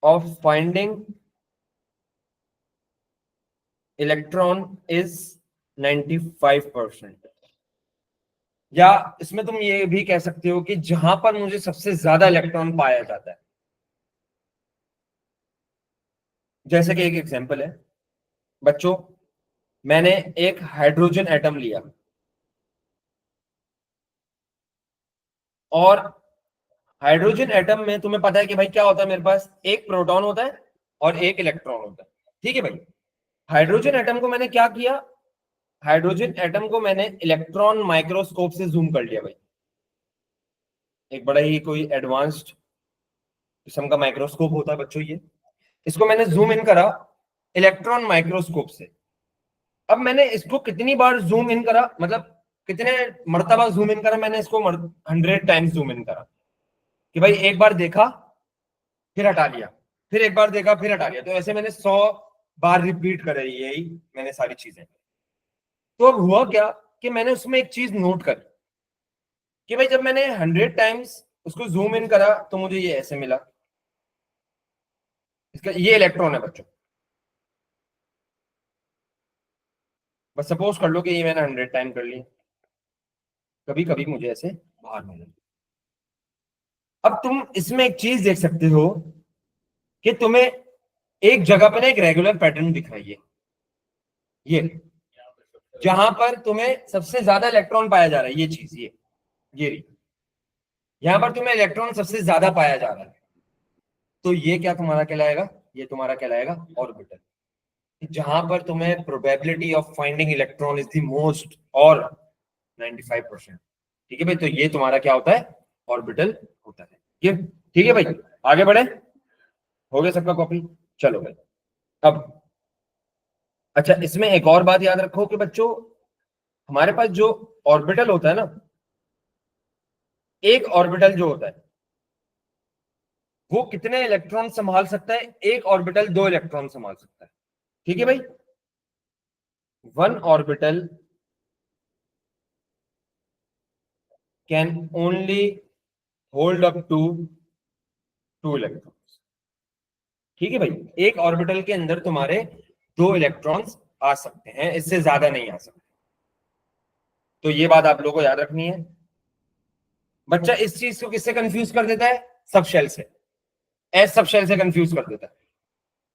[SPEAKER 1] of finding electron is 95%। या इसमें तुम ये भी कह सकते हो कि जहां पर मुझे सबसे ज्यादा इलेक्ट्रॉन पाया जाता है। जैसे कि एक एग्जांपल है बच्चों, मैंने एक हाइड्रोजन एटम लिया और हाइड्रोजन एटम में तुम्हें पता है कि भाई क्या होता है, मेरे पास एक प्रोटॉन होता है और एक इलेक्ट्रॉन होता है। ठीक है भाई, हाइड्रोजन एटम को मैंने क्या किया, हाइड्रोजन एटम को मैंने इलेक्ट्रॉन माइक्रोस्कोप से जूम कर लिया भाई। एक बड़ा ही कोई एडवांस्ड किस्म का माइक्रोस्कोप होता है बच्चों ये, इसको मैंने जूम इन करा इलेक्ट्रॉन माइक्रोस्कोप से। अब मैंने इसको कितनी बार जूम इन करा, मतलब कितने मर्तबा जूम इन करा, मैंने इसको 100 टाइम्स जूम इन करा। कि भाई एक बार देखा फिर हटा लिया, फिर एक बार देखा फिर हटा लिया, तो ऐसे मैंने 100 बार रिपीट करे, यही मैंने सारी चीजें। तो अब हुआ क्या कि मैंने उसमें एक चीज नोट करी कि भाई जब मैंने 100 टाइम्स उसको जूम इन करा तो मुझे ये ऐसे मिला, इसका ये इलेक्ट्रॉन है बच्चों। बस सपोज कर लो कि ये मैंने 100 टाइम कर लिया, कभी कभी मुझे ऐसे बाहर मिला। अब तुम इसमें एक चीज देख सकते हो कि तुम्हें एक जगह पे ना एक रेगुलर पैटर्न दिख रही है, ये जहां पर तुम्हें सबसे ज्यादा इलेक्ट्रॉन पाया जा रहा है, ये चीज ये रही, यहां पर तुम्हें इलेक्ट्रॉन सबसे ज्यादा पाया जा रहा है। तो ये क्या तुम्हारा कहलाएगा, ये तुम्हारा कहलाएगा ऑर्बिटल, जहां पर तुम्हें probability of finding electron is the most, और 95%। ठीक है भाई, तो ये तुम्हारा क्या होता है, ऑर्बिटल होता है। ठीक है भाई, आगे बढ़े, हो गया सबका कॉपी। चलो भाई, अब अच्छा इसमें एक और बात याद रखो कि बच्चों हमारे पास जो ऑर्बिटल होता है ना, एक ऑर्बिटल जो होता है वो कितने इलेक्ट्रॉन संभाल सकता है, एक ऑर्बिटल 2 इलेक्ट्रॉन संभाल सकता है। ठीक है भाई, one orbital can only hold up to 2 electrons. ठीक है भाई, एक ऑर्बिटल के अंदर तुम्हारे 2 इलेक्ट्रॉन्स आ सकते हैं, इससे ज्यादा नहीं आ सकते। तो ये बात आप लोगों को याद रखनी है। बच्चा इस चीज को किससे कंफ्यूज कर देता है, सब शेल से, एस सब शेल से कंफ्यूज कर देता है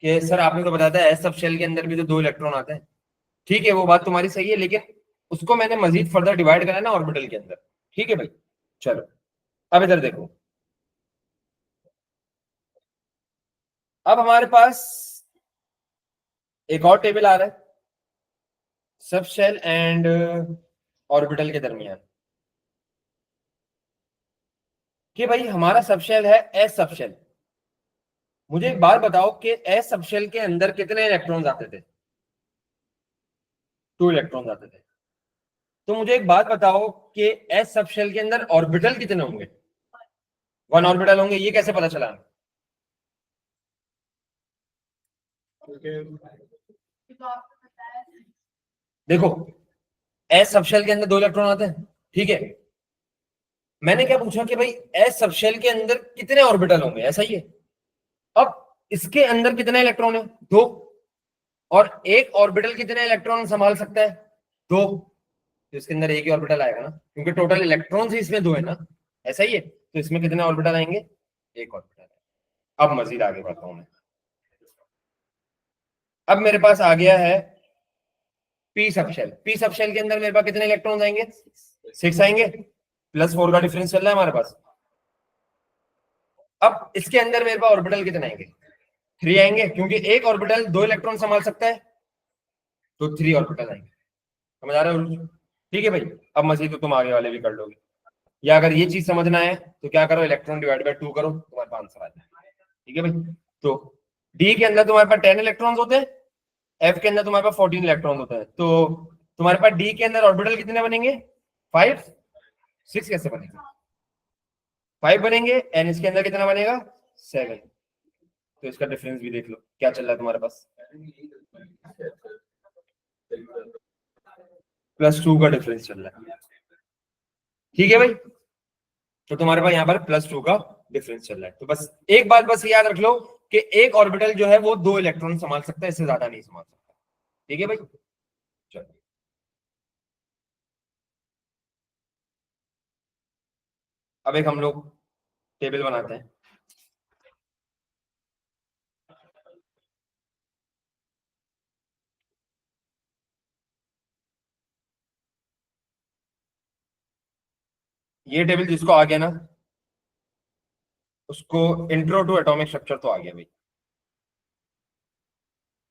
[SPEAKER 1] कि सर आपने तो बताया था एस सब शेल के अंदर भी तो 2 इलेक्ट्रॉन आते हैं। ठीक है, वो बात तुम्हारी सही है, लेकिन उसको मैंने मजीद फर्दर डिवाइड करा ना ऑर्बिटल के अंदर। ठीक है भाई, चलो अब इधर देखो, अब हमारे पास एक और टेबल आ रहा है सब शेल एंड ऑर्बिटल के दरमियान, कि भाई हमारा सब शेल है एस सब शेल। मुझे एक बात बताओ कि एस सब शेल के अंदर कितने इलेक्ट्रॉन्स आते थे, 2 इलेक्ट्रॉन्स आते थे। तो मुझे एक बात बताओ कि एस सब शेल के अंदर ऑर्बिटल कितने होंगे, 1 ऑर्बिटल होंगे, ये कैसे पता चला। देखो, एस सब शेल के अंदर 2 इलेक्ट्रॉन आते हैं, ठीक है। मैंने क्या पूछा कि भाई एस सब शेल के अंदर कितने ऑर्बिटल होंगे, ऐसा ही है। अब इसके अंदर कितने इलेक्ट्रॉन है, 2, और एक ऑर्बिटल कितने इलेक्ट्रॉन संभाल सकता है, 2। तो इसके अंदर एक ही ऑर्बिटल आएगा ना, क्योंकि टोटल इलेक्ट्रॉन्स ही इसमें 2 है ना, ऐसा ही है। तो इसमें कितने ऑर्बिटल आएंगे, एक ऑर्बिटल। अब मजीद आगे बढ़ता हूं मैं। अब मेरे पास आ गया है पी सब शेल, पी सब शेल के अंदर मेरे पास कितने इलेक्ट्रॉन आएंगे, 6 आएंगे, +4 का डिफरेंस चल रहा है हमारे पास। अब इसके अंदर मेरे पास ऑर्बिटल कितने आएंगे, 3 आएंगे, क्योंकि एक ऑर्बिटल 2 इलेक्ट्रॉन संभाल सकता है, तो 3 ऑर्बिटल आएंगे। समझ आ रहा है। ठीक है भाई, अब मजीद तो तुम आगे वाले भी कर लोगे, या अगर ये चीज समझना है तो क्या करो, इलेक्ट्रॉन डिवाइड बाय 2 करो, तुम्हारे पास आंसर आ जाए। ठीक है भाई, तो डी के अंदर तुम्हारे पास 10 इलेक्ट्रॉन्स होते हैं, एफ के अंदर तुम्हारे पास 14 इलेक्ट्रॉन होते हैं, तो तुम्हारे पास डी के अंदर ऑर्बिटल कितने बनेंगे? 5, 6 कैसे बनेंगे? 5 बनेंगे, एंड इसके अंदर कितना बनेगा? 7। तो इसका डिफरेंस भी देख लो क्या चल रहा है तुम्हारे पास, +2 का डिफरेंस चल रहा है। ठीक है भाई, तो तुम्हारे पास यहाँ पर +2 का डिफरेंस चल रहा है। तो बस एक बात बस याद रख लो कि एक ऑर्बिटल जो है वो 2 इलेक्ट्रॉन संभाल सकता है, इससे ज्यादा नहीं संभाल सकता। ठीक है भाई, चलो अब एक हम लोग टेबल बनाते हैं। ये टेबल जिसको आ गया ना, उसको इंट्रो टू एटॉमिक स्ट्रक्चर तो आ गया भाई,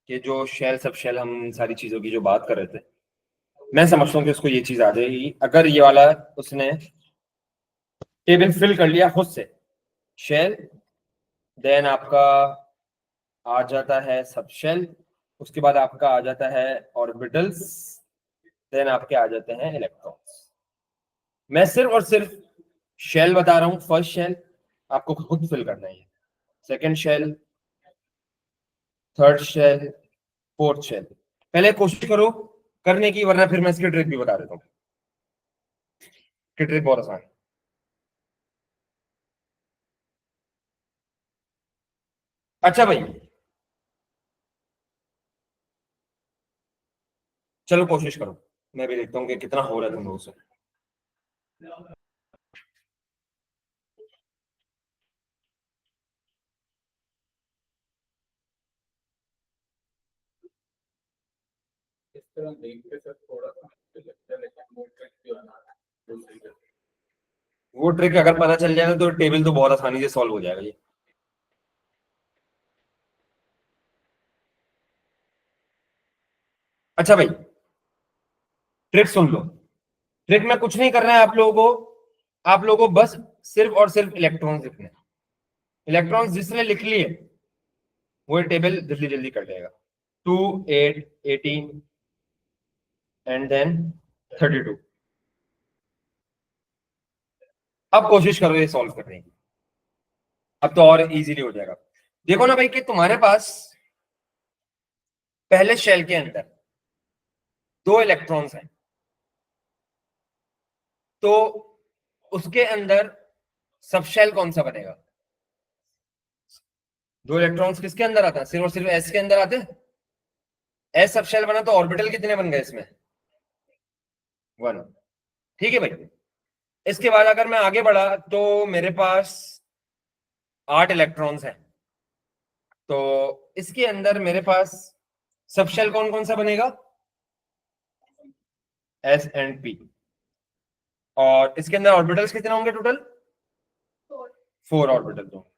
[SPEAKER 1] कि जो शेल सब शेल हम इन सारी चीजों की जो बात कर रहे थे, मैं समझता हूँ कि उसको ये चीज आ जाएगी अगर ये वाला उसने टेबल फिल कर लिया खुद से। शेल, देन आपका आ जाता है सब शेल, उसके बाद आपका आ जाता है ऑर्बिटल्स, देन आपके आ जाते हैं इलेक्ट्रॉन्स। मैं सिर्फ और सिर्फ शेल बता रहा हूँ, फर्स्ट शेल आपको खुद फिल करना है, second shell, third shell, fourth shell. पहले कोशिश करो करने की, वरना फिर मैं इसकी ट्रिक भी बता देता हूँ कि ट्रिक बहुत आसान है। अच्छा भाई, चलो कोशिश करो, मैं भी देखता हूँ कि कितना हो रहा है तुम लोगों से। वो ट्रिक अगर पता चल जाए तो टेबल तो बहुत आसानी से सॉल्व हो जाएगा ये। अच्छा भाई, ट्रिक सुन लो। ट्रिक में कुछ नहीं करना है आप लोगों को, आप लोगों को बस सिर्फ और सिर्फ इलेक्ट्रॉन्स लिखने हैं। इलेक्ट्रॉन्स जिसने लिख लिए वो टेबल जल्दी जल्दी कर देगा। 2, 8, 18 एंड देन 32। अब कोशिश करो ये सॉल्व करने की, अब तो और इजीली हो जाएगा। देखो ना भाई कि तुम्हारे पास पहले शेल के अंदर 2 इलेक्ट्रॉन्स हैं, तो उसके अंदर सब शेल कौन सा बनेगा? 2 इलेक्ट्रॉन्स किसके अंदर आते हैं? सिर्फ और सिर्फ एस के अंदर आते हैं। एस सब शेल बना तो ऑर्बिटल कितने बन गए इसमें? 1। ठीक है भाई, इसके बाद अगर मैं आगे बढ़ा तो मेरे पास 8 इलेक्ट्रॉन्स हैं, तो इसके अंदर मेरे पास सब शेल कौन कौन सा बनेगा? S and P. और इसके अंदर ऑर्बिटल्स कितने होंगे टोटल? 4 ऑर्बिटल होंगे।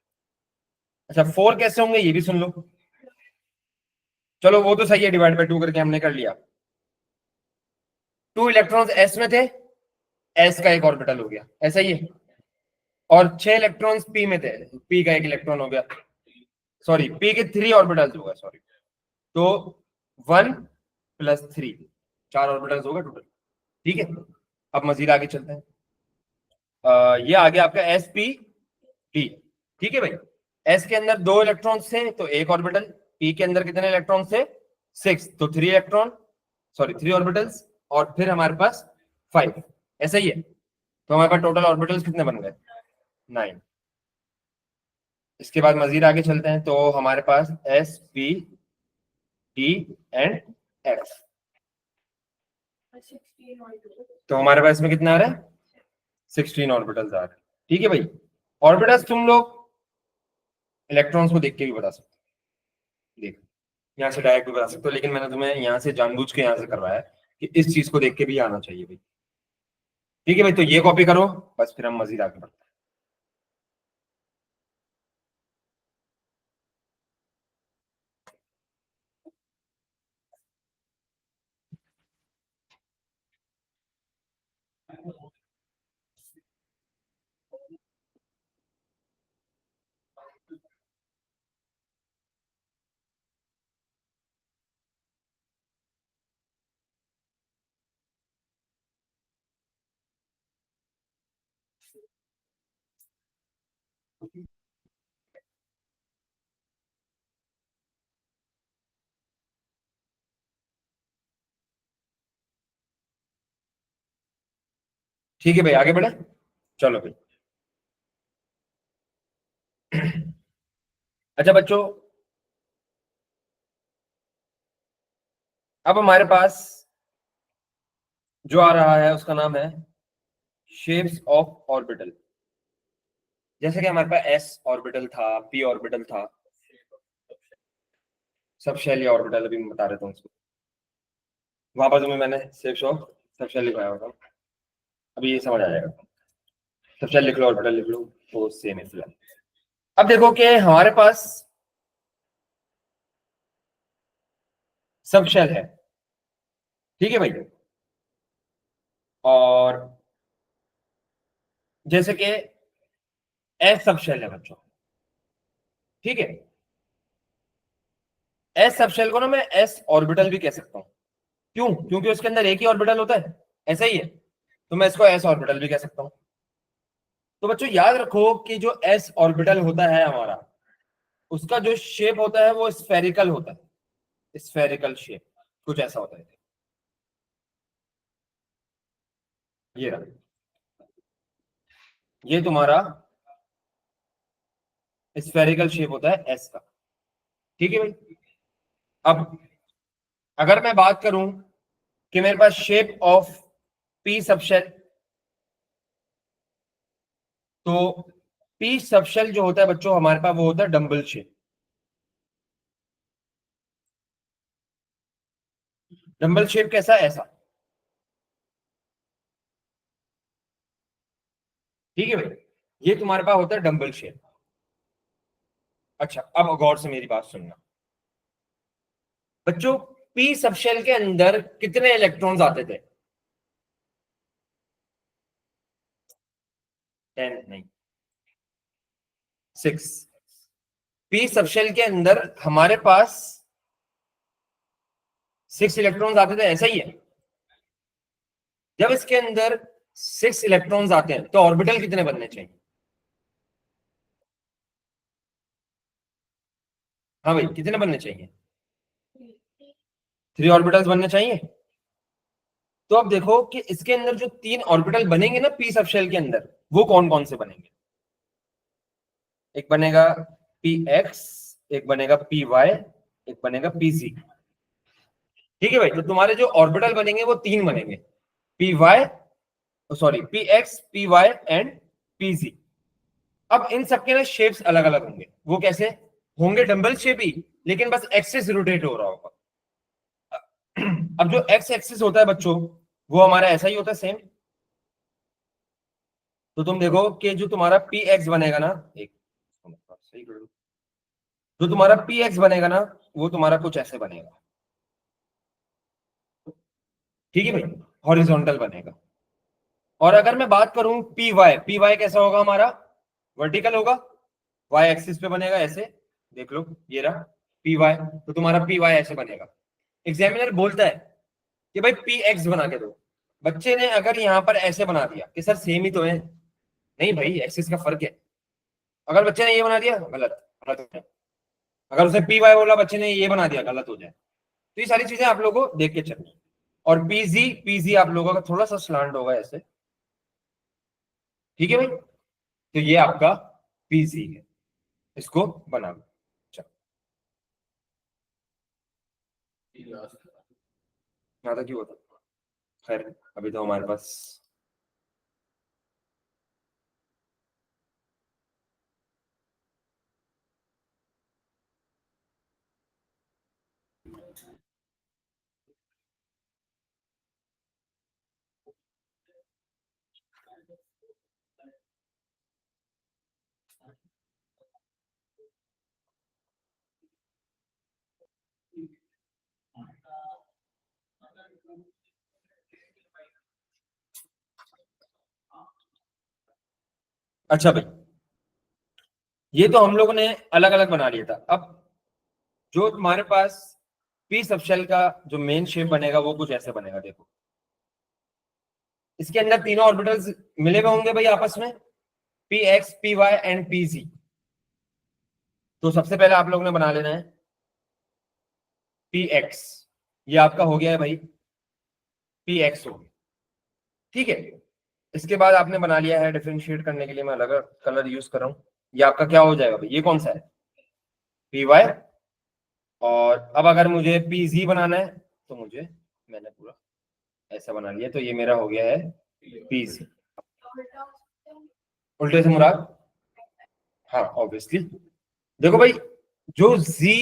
[SPEAKER 1] अच्छा 4 कैसे होंगे ये भी सुन लो। चलो वो तो सही है, डिवाइड बाय 2 करके हमने कर लिया। 2 इलेक्ट्रॉन्स एस में थे, एस का एक ऑर्बिटल हो गया, ऐसा ही है। और 6 इलेक्ट्रॉन्स पी में थे, पी का एक इलेक्ट्रॉन हो गया, सॉरी पी के 3 ऑर्बिटल्स हो गए, सॉरी। तो 1 + 3, 4 ऑर्बिटल्स हो गए टोटल। ठीक है, अब मजीद आगे चलते हैं। ये आ गया आपका एस पी डी। ठीक है भाई, एस के अंदर 2 इलेक्ट्रॉन्स थे तो एक ऑर्बिटल, पी के अंदर कितने इलेक्ट्रॉन थे? 6, तो 3 इलेक्ट्रॉन, सॉरी 3 ऑर्बिटल्स, और फिर हमारे पास 5, ऐसा ही है। तो हमारे पास टोटल ऑर्बिटल्स कितने बन गए? 9। इसके बाद मजीद आगे चलते हैं, तो हमारे पास S P D and F. तो हमारे पास इसमें कितना आ रहा है? 16 ऑर्बिटल्स आ रहे हैं। ठीक है भाई, ऑर्बिटल्स तुम लोग इलेक्ट्रॉन्स को देख के भी बता सकते हो, देख यहाँ से डायरेक्ट भी बता सकते हो, लेकिन मैंने तुम्हें यहाँ से जानबूझ के यहाँ से करवाया है कि इस चीज को देख के भी आना चाहिए भाई। ठीक है भाई, तो ये कॉपी करो, बस फिर हम मजीद आगे बढ़ते ठीक है भाई, आगे बढ़े। चलो भाई। अच्छा बच्चों, अब हमारे पास जो आ रहा है उसका नाम है शेप्स ऑफ ऑर्बिटल। जैसे कि हमारे पास एस ऑर्बिटल था, पी ऑर्बिटल था, सब शेल या ऑर्बिटल अभी मैं बता रहा हूँ उसको। वहां पर तुम्हें मैंने शेप्स ऑफ सब शेल लिखाया होगा, अभी ये समझ आ जाएगा। सब शेल लिख लो, ऑर्बिटल लिख लो, तो सेम है फिलहाल। अब देखो कि हमारे पास सब शेल है, ठीक है भाई। और जैसे कि एस सब शेल है बच्चों, ठीक है। एस सब शेल को ना मैं एस ऑर्बिटल भी कह सकता हूँ। क्यों? क्योंकि उसके अंदर एक ही ऑर्बिटल होता है, ऐसा ही है, तो मैं इसको एस ऑर्बिटल भी कह सकता हूँ। तो बच्चों याद रखो कि जो एस ऑर्बिटल होता है हमारा, उसका जो शेप होता है वो स्फेरिकल होता है, स्फेरिकल शेप कुछ ऐसा होता है। ये रहा, ये तुम्हारा स्फेरिकल शेप होता है एस का, ठीक है भाई। अब अगर मैं बात करूं कि मेरे पास शेप ऑफ पी सबशेल, तो पी सबशेल जो होता है बच्चों हमारे पास वो होता है डम्बल शेप। डम्बल शेप कैसा है? ऐसा, ठीक है भाई। ये तुम्हारे पास होता है डम्बल शेप। अच्छा, अब गौर से मेरी बात सुनना बच्चों, पी सबशेल के अंदर कितने इलेक्ट्रॉन्स आते थे? 10 नहीं, 6। पी सबशेल के अंदर हमारे पास 6 इलेक्ट्रॉन्स आते थे, ऐसा ही है। जब इसके अंदर 6 इलेक्ट्रॉन्स आते हैं तो ऑर्बिटल कितने बनने चाहिए? हाँ भाई, कितने बनने चाहिए? 3 ऑर्बिटल्स बनने चाहिए। तो अब देखो कि इसके अंदर जो 3 ऑर्बिटल बनेंगे ना पी सबशेल के अंदर, वो कौन कौन से बनेंगे? एक बनेगा पी एक्स, एक बनेगा पी वाई, एक बनेगा पी जी। ठीक है भाई, तो तुम्हारे जो ऑर्बिटल बनेंगे वो 3 बनेंगे, P Y, sorry P X, P Y and P Z. अब इन सबके ना शेप्स अलग अलग होंगे। वो कैसे होंगे? डंबल शेप ही, लेकिन बस एक्सिस रोटेट हो रहा होगा। अब जो एक्स एक्सिस होता है बच्चों, वो हमारा ऐसा ही होता है सेम। तो तुम देखो कि जो तुम्हारा पी एक्स बनेगा ना, एक सही कर लो। जो तुम्हारा पी एक्स बनेगा ना, वो तुम्हारा कुछ ऐसे बनेगा, ठीक है भाई, हॉरिजॉन्टल बनेगा। और अगर मैं बात करूं पी वाई कैसा होगा हमारा? वर्टिकल होगा, वाई एक्सिस पे बनेगा ऐसे। देख लो, ये रहा पी वाई, तो तुम्हारा पी वाई ऐसे बनेगा। एग्जामिनर बोलता है कि भाई पी एक्स बना के दो। बच्चे ने अगर यहाँ पर ऐसे बना दिया कि सर सेम ही तो है, नहीं भाई एक्सिस का फर्क है। अगर बच्चे ने ये बना दिया, गलत, गलत है। अगर उसे पी वाई बोला, बच्चे ने ये बना दिया, गलत हो जाए। तो ये सारी चीजें आप लोगों को देख के चलना। और पीजी आप लोगों का थोड़ा सा स्लांट होगा ऐसे, ठीक है भाई। तो ये आपका पीजी है, इसको बना लो। चलो, ज्यादा क्यों होता? खैर, अभी तो हमारे पास। अच्छा भाई, ये तो हम लोगों ने अलग अलग बना लिया था। अब जो तुम्हारे पास पी सबशेल का जो मेन शेप बनेगा वो कुछ ऐसे बनेगा, देखो। इसके अंदर तीनों ऑर्बिटल्स मिले हुए होंगे भाई आपस में, P X, P Y and P Z. तो सबसे पहले आप लोगों ने बना लेना है पी एक्स, ये आपका हो गया है भाई, पी एक्स हो गया, ठीक है। इसके बाद आपने बना लिया है, डिफरेंशिएट करने के लिए मैं अलग कलर यूज कर रहा हूं, ये आपका क्या हो जाएगा भाई, ये कौन सा है, पी वाई। और अब अगर मुझे पी जी बनाना है तो मुझे, मैंने पूरा ऐसा बना लिया, तो ये मेरा हो गया है पी जी। उल्टे से मुराद, हाँ ऑब्वियसली। देखो भाई, जो जी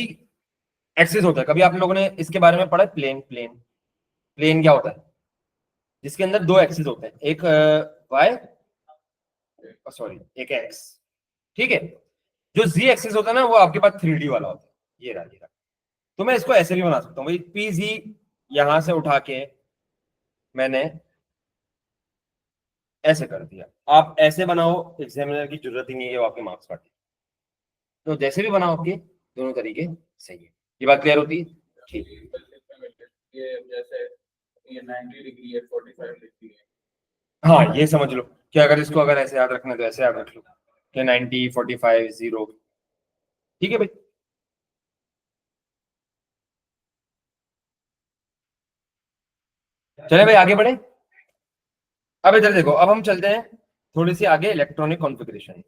[SPEAKER 1] एक्सिस होता है, कभी आप लोगों ने इसके बारे में पढ़ा है, प्लेन, प्लेन क्या होता है, जिसके अंदर दो एक्सिस होते हैं, एक वाई, सॉरी एक एक्स, ठीक है। जो जी एक्सिस होता है ना, वो आपके पास 3D वाला होता है, ये रहा। तो मैं इसको ऐसे भी बना सकता हूँ भाई, पी जी यहां से उठा के मैंने ऐसे कर दिया। आप ऐसे बनाओ, एग्जामिनर की जरूरत ही नहीं है, वो आपके मार्क्स काटे। तो जैसे भी बनाओ, आपके दोनों तरीके सही है। ये बात क्लियर होती है, ठीक।
[SPEAKER 2] ये जैसे ये 90 डिग्री है, 45 डिग्री है।
[SPEAKER 1] हाँ ये समझ लो कि अगर इसको अगर ऐसे याद रखना है तो ऐसे याद रख लो कि 90, 45, 0, ठीक है भाई। चले भाई आगे बढ़े। अब इधर देखो, अब हम चलते हैं थोड़ी सी आगे, इलेक्ट्रॉनिक कॉन्फ़िगरेशन।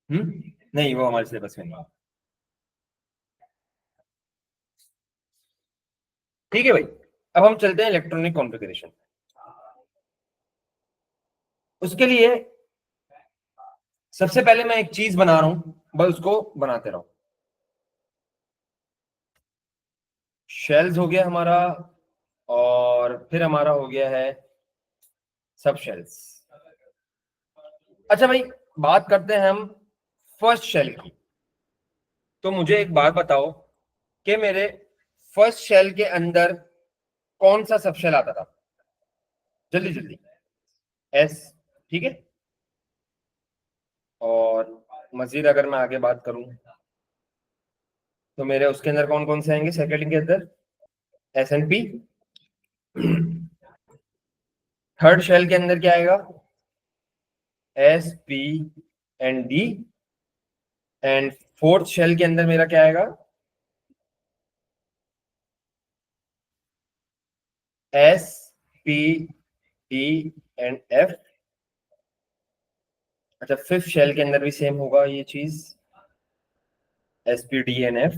[SPEAKER 1] नहीं वो हमारे सिलेबस में नहीं, ठीक है भाई। अब हम चलते हैं इलेक्ट्रॉनिक कॉन्फ़िगरेशन। उसके लिए सबसे पहले मैं एक चीज बना रहा हूं, बस उसको बनाते रहो। शेल्स हो गया हमारा, और फिर हमारा हो गया है सब शेल्स। अच्छा भाई, बात करते हैं हम फर्स्ट शेल की। तो मुझे एक बात बताओ कि मेरे फर्स्ट शेल के अंदर कौन सा सब शेल आता था, जल्दी जल्दी। एस, ठीक है। और मजीद अगर मैं आगे बात करूं तो मेरे उसके अंदर कौन कौन से आएंगे सेकेंड के अंदर, S and P. Third shell के अंदर क्या आएगा, S, P and D. And fourth shell के अंदर मेरा क्या आएगा, S, P, D and F. अच्छा, फिफ्थ शेल के अंदर भी सेम होगा ये चीज, S, P, D and F.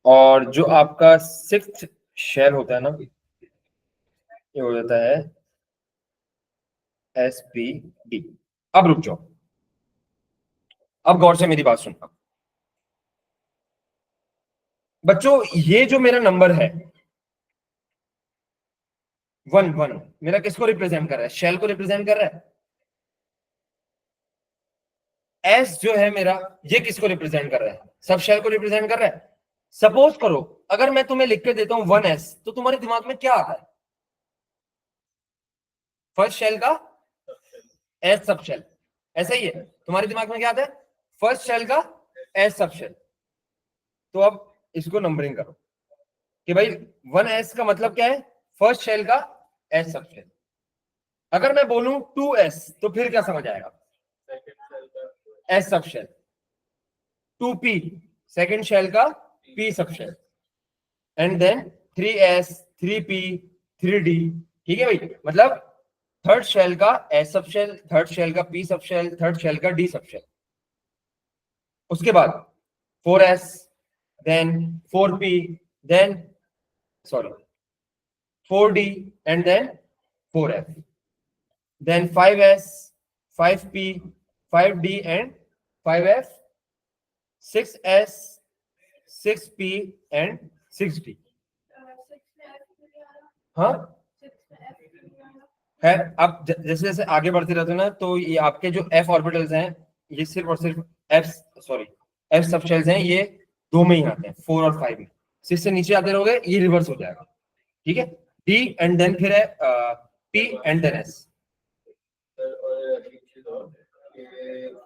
[SPEAKER 1] और जो आपका सिक्स्थ शेल होता है ना, ये हो जाता है एस, पी, डी। अब रुक जाओ, अब गौर से मेरी बात सुनना बच्चों। ये जो मेरा नंबर है 1 1, मेरा किसको रिप्रेजेंट कर रहा है, शेल को रिप्रेजेंट कर रहा है। एस जो है मेरा, ये किसको रिप्रेजेंट कर रहा है, सब शेल को रिप्रेजेंट कर रहा है। सपोज करो अगर मैं तुम्हें लिख के देता हूं 1S, तो तुम्हारे दिमाग में क्या आता है, फर्स्ट शेल का एस सब शेल, ऐसा ही है। तुम्हारे दिमाग में क्या आता है, फर्स्ट शेल का एस सब शेल। तो अब इसको नंबरिंग करो कि भाई 1S का मतलब क्या है, फर्स्ट शेल का एस सब शेल। अगर मैं बोलूं 2S तो फिर क्या समझ आएगा, S sub shell. 2P second shell का P sub shell. And then 3S, 3P, 3D, ठीक है भाई। मतलब थर्ड शेल का S sub shell, third shell का P sub shell, third shell का D सब शेल। उसके बाद 4S, then 4P, then sorry 4D and then 4F, then 5S, 5P, 5D and 5F, 6S, 6P and 6D। हाँ है। अब जैसे जैसे आगे बढ़ते रहते हो ना, तो ये आपके जो एफ ऑर्बिटल्स हैं, ये सिर्फ और सिर्फ एफ, सॉरी एफ सबशेल्स हैं, ये दो में ही आते हैं, 4 और 5 में। सिक्स से नीचे आते रहोगे ये रिवर्स हो जाएगा, ठीक है। डी एंड देन फिर है पी एंड देन एस।
[SPEAKER 2] और एक चीज और,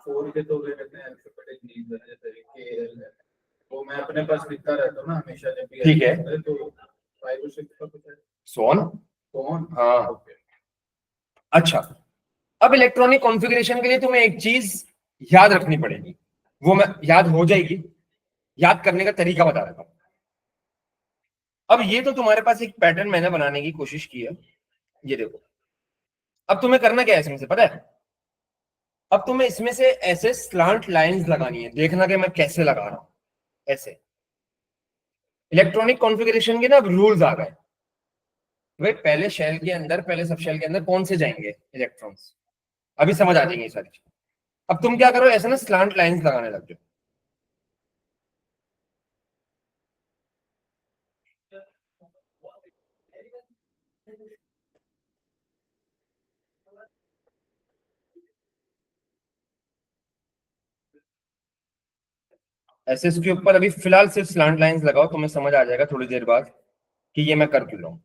[SPEAKER 2] 4 मुझे तो वे कहते हैं अल्फाबेटिक नेम जैसे KL है, वो मैं अपने पास लिखता रहता हूँ ना हमेशा जब भी
[SPEAKER 1] ठीक है।
[SPEAKER 2] तो 5 और 6 का कुछ है
[SPEAKER 1] सोन।
[SPEAKER 2] कौन
[SPEAKER 1] हाँ
[SPEAKER 2] ओके
[SPEAKER 1] अच्छा, अब इलेक्ट्रॉनिक कॉन्फ़िगरेशन के लिए तुम्हें एक चीज याद रखनी पड़ेगी, वो मैं याद हो जाएगी, याद करने का तरीका बता देता हूं। अब ये तो तुम्हारे पास एक पैटर्न मैंने बनाने की कोशिश की है, ये देखो। अब तुम्हें करना क्या है इसमें से पता है? अब तुम्हें इसमें से ऐसे स्लांट लाइंस लगानी है, देखना कि मैं कैसे लगा रहा हूं ऐसे। इलेक्ट्रॉनिक कॉन्फ़िगरेशन के ना अब रूल्स आ गए भाई, पहले शेल के अंदर, पहले सब शेल के अंदर कौन से जाएंगे इलेक्ट्रॉन्स, अभी समझ आ जाएंगे ये सारी चीज। अब तुम क्या करो, ऐसे ना स्लांट लाइंस लगाने लग जाओ। ऐसे इसके ऊपर अभी फिलहाल सिर्फ स्लांट लाइंस लगाओ, तुम्हें समझ आ जाएगा थोड़ी देर बाद कि ये मैं कर क्यों रहा हूं।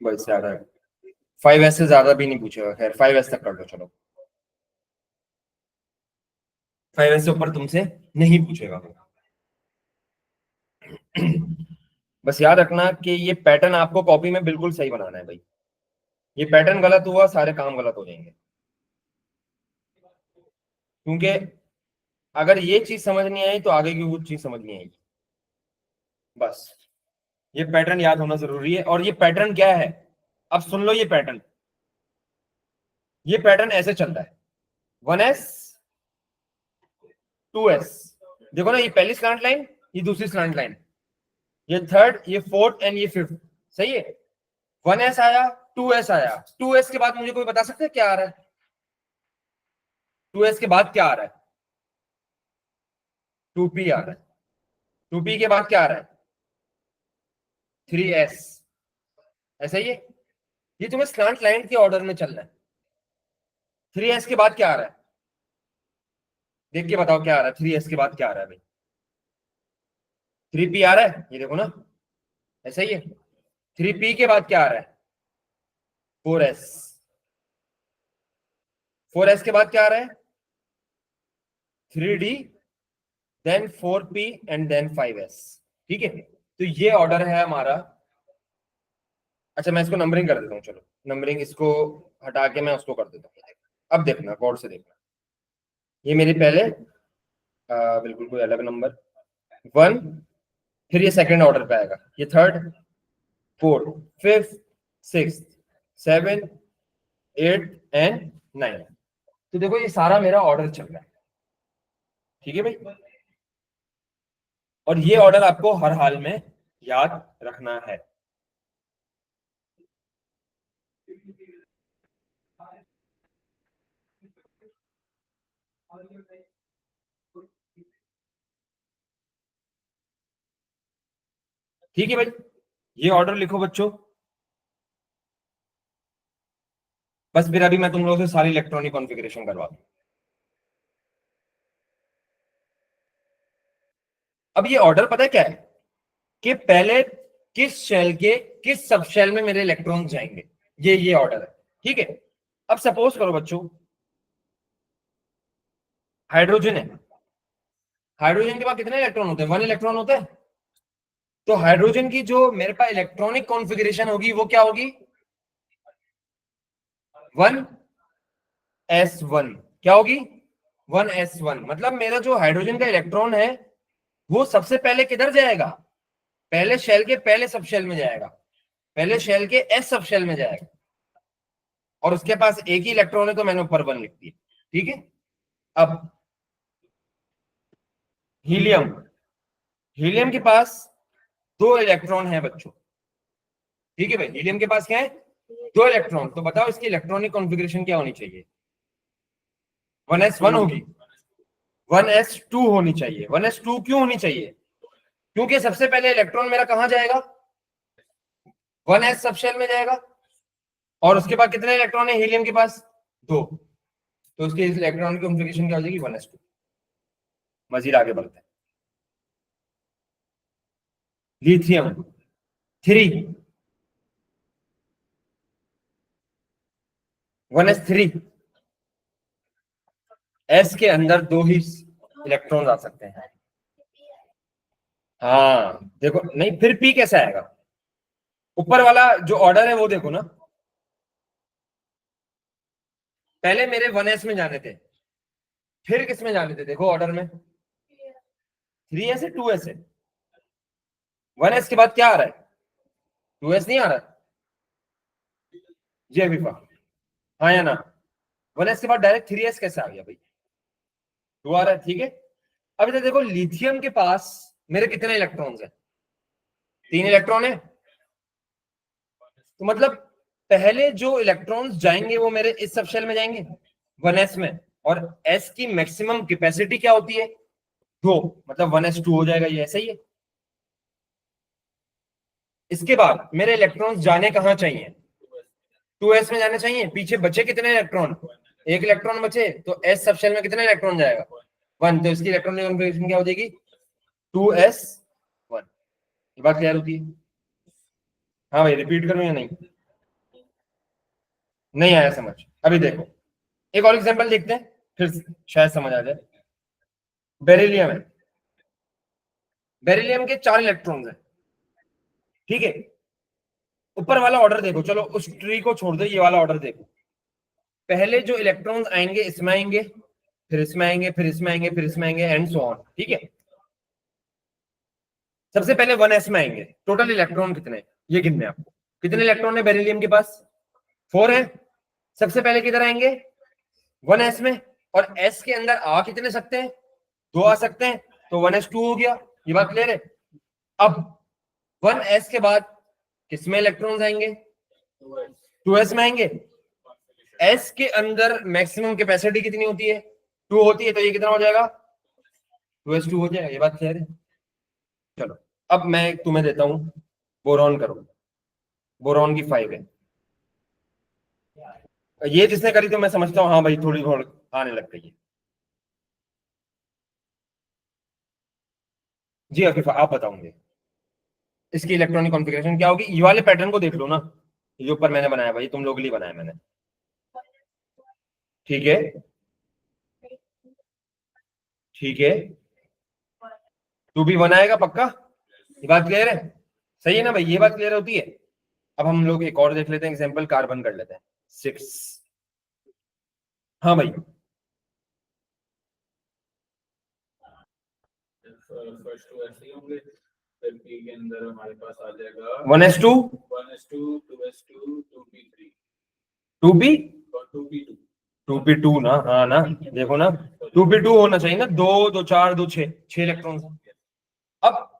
[SPEAKER 1] बस ज्यादा है, 5S से ज्यादा भी नहीं पूछेगा, खैर 5S तक कर लो चलो, 5S से ऊपर तुमसे नहीं पूछेगा। बस याद रखना कि ये पैटर्न आपको कॉपी में बिल्कुल सही बनाना है भाई, ये पैटर्न गलत हुआ सारे काम गलत हो जाएंगे। क्योंकि अगर ये चीज समझ नहीं आई तो आगे की वो चीज समझ नहीं आएगी। बस ये पैटर्न याद होना जरूरी है। और ये पैटर्न क्या है, अब सुन लो ये पैटर्न। ये पैटर्न ऐसे चल रहा है, 1S 2S, देखो ना, ये पहली स्लैंट लाइन, ये दूसरी स्लैंट लाइन, ये थर्ड, ये फोर्थ एंड ये फिफ्थ, सही है। 1S आया, 2S आया, 2S के बाद मुझे कोई बता सकता है क्या आ रहा है? 2S के बाद क्या आ रहा है? 2P आ रहा है। 2P के बाद क्या आ रहा है? 3S, ऐसा ही है। ये तुम्हें स्लैंट लाइन के ऑर्डर में चलना है। 3S के बाद क्या आ रहा है? देख के बताओ क्या आ रहा है, 3S के बाद क्या आ रहा है भाई? 3P आ रहा है, ये देखो ना, ऐसा ही है। 3P के बाद क्या आ रहा है? 4S। 4S के बाद क्या आ रहा है? 3D, then 4P and then 5S। ठीक है, तो ये ऑर्डर है हमारा। अच्छा मैं इसको नंबरिंग कर देता हूँ, चलो नंबरिंग इसको हटा के मैं उसको कर देता हूँ। अब देखना, गौर से देखना, ये मेरे पहले बिल्कुल कोई अलग नंबर 1, फिर ये सेकंड ऑर्डर पे आएगा, ये third, fourth, fifth, six, 7, 8 and 9। तो देखो ये सारा मेरा ऑर्डर चल रहा है, ठीक है भाई। और ये ऑर्डर आपको हर हाल में याद रखना है। ठीक है भाई, ये ऑर्डर लिखो बच्चों। बस फिर अभी मैं तुम लोगों से सारी इलेक्ट्रॉनिक कॉन्फ़िगरेशन करवा दूं। अब ये ऑर्डर पता है क्या है, कि पहले किस शेल के किस सब शेल में मेरे इलेक्ट्रॉन जाएंगे, ये ऑर्डर है, ठीक है। अब सपोज करो बच्चों, हाइड्रोजन है, हाइड्रोजन के बाद कितने इलेक्ट्रॉन होते हैं? 1 इलेक्ट्रॉन होता है। तो हाइड्रोजन की जो मेरे पास इलेक्ट्रॉनिक कॉन्फ़िगरेशन होगी वो क्या होगी? 1s1। क्या होगी? 1s1। मतलब मेरा जो हाइड्रोजन का इलेक्ट्रॉन है वो सबसे पहले किधर जाएगा? पहले शेल के पहले सब शेल में जाएगा, पहले शेल के एस सब शेल में जाएगा। और उसके पास एक ही इलेक्ट्रॉन है तो मैंने ऊपर 1 लिख दिया, ठीक है। अब हीलियम, हीलियम के पास 2 इलेक्ट्रॉन है बच्चों, ठीक है भाई। हीलियम के पास क्या है? 2 इलेक्ट्रॉन। तो बताओ इसकी इलेक्ट्रॉनिक कॉन्फ़िगरेशन क्या होनी चाहिए? 1s1 होगी, 1s2 होनी चाहिए। 1s2 क्यों होनी चाहिए? क्योंकि सबसे पहले इलेक्ट्रॉन मेरा कहां जाएगा? 1s सब शेल में जाएगा। और उसके बाद कितने इलेक्ट्रॉन है हीलियम के पास? 2। तो उसके इलेक्ट्रॉनिक कॉन्फ़िगरेशन क्या हो जाएगी? 1s2। मजीद आगे बढ़ते हैं। लिथियम, 3 1s3 s के अंदर 2 ही इलेक्ट्रॉन आ सकते हैं। हाँ देखो, नहीं फिर p कैसे आएगा? ऊपर वाला जो ऑर्डर है वो देखो ना, पहले मेरे 1s में जाने थे, फिर किस में जाने थे? देखो ऑर्डर में 3s है 2s है, 1s के बाद क्या आ रहा है? 2s नहीं आ रहा जी अभी? हाँ या ना? 1s के बाद डायरेक्ट 3s कैसे आ गया भाई? 2 आ रहा है, ठीक है। अब इधर देखो, लिथियम के पास मेरे कितने इलेक्ट्रॉन्स हैं? 3 इलेक्ट्रॉन है। तो मतलब पहले जो इलेक्ट्रॉन्स जाएंगे वो मेरे इस सब शेल में जाएंगे 1s में, और s की मैक्सिमम कैपेसिटी क्या होती है? 2, मतलब 1s2 हो जाएगा, ये ऐसा ही है। इसके बाद मेरे इलेक्ट्रॉन्स जाने कहाँ चाहिए? 2s में जाने चाहिए। पीछे बचे कितने इलेक्ट्रॉन? 1 इलेक्ट्रॉन बचे, तो s सब शेल में कितने इलेक्ट्रॉन जाएगा? 1, तो इसकी इलेक्ट्रॉनिक कॉन्फ़िगरेशन क्या हो जाएगी? 2s1। ये बात क्लियर होती है? हाँ भाई, रिपीट करूं या नहीं? नहीं आया समझ? अभी देखो एक और एग्जांपल देखते हैं, फिर शायद समझ आ जाए। बेरिलियम है, बेरिलियम के 4 इलेक्ट्रॉन्स हैं, ठीक है। ऊपर वाला ऑर्डर देखो, चलो उस ट्री को छोड़ दो, ये वाला ऑर्डर देखो। पहले जो इलेक्ट्रॉन्स आएंगे इसमें आएंगे, फिर इसमें आएंगे, फिर इसमें आएंगे, फिर इसमें आएंगे, एंड सो ऑन, ठीक है। सबसे पहले 1s में आएंगे। टोटल इलेक्ट्रॉन कितने? ये गिनने आपको। कितने इलेक्ट्रॉन है बेरिलियम के पास? 4 है। सबसे पहले किधर आएंगे? 1s में। और s के अंदर आ कितने सकते हैं? 2 आ सकते हैं, तो 1s2 हो गया। ये बात क्लियर है? अब 1s के बाद किसमें इलेक्ट्रॉन्स आएंगे? 2s में आएंगे। s के अंदर मैक्सिमम कैपेसिटी कितनी होती है? 2 होती है, तो ये कितना हो जाएगा? 2s2 हो जाएगा। ये बात क्लियर है? चलो अब मैं तुम्हें देता हूं, बोरॉन करो। बोरॉन की 5 है। ये जिसने करी तो मैं समझता हूँ हाँ भाई थोड़ी थोड़ी आने लग गई है। जी अफीफा आप बताओगे इसकी इलेक्ट्रॉनिक कॉन्फ़िगरेशन क्या होगी? ये वाले पैटर्न को देख लो ना, ये ऊपर मैंने बनाया भाई, तुम लोग के लिए बनाया मैंने, ठीक है। ठीक है, तू भी बनाएगा पक्का? ये बात क्लियर है? सही है ना भाई? ये बात क्लियर होती है? अब हम लोग एक और देख लेते हैं एग्जांपल, कार्बन कर लेते हैं 6। हाँ भाई,
[SPEAKER 2] फर्स्ट 2 ऐसे ही होंगे, फिर p के अंदर हमारे पास आ जाएगा
[SPEAKER 1] 1s2
[SPEAKER 2] 1s2 2s2 2p3
[SPEAKER 1] 2p
[SPEAKER 2] और 2p2।
[SPEAKER 1] 2p2 ना? हाँ ना, देखो ना 2p2 होना चाहिए ना, 2 2 4 2 6 इलेक्ट्रॉन। अब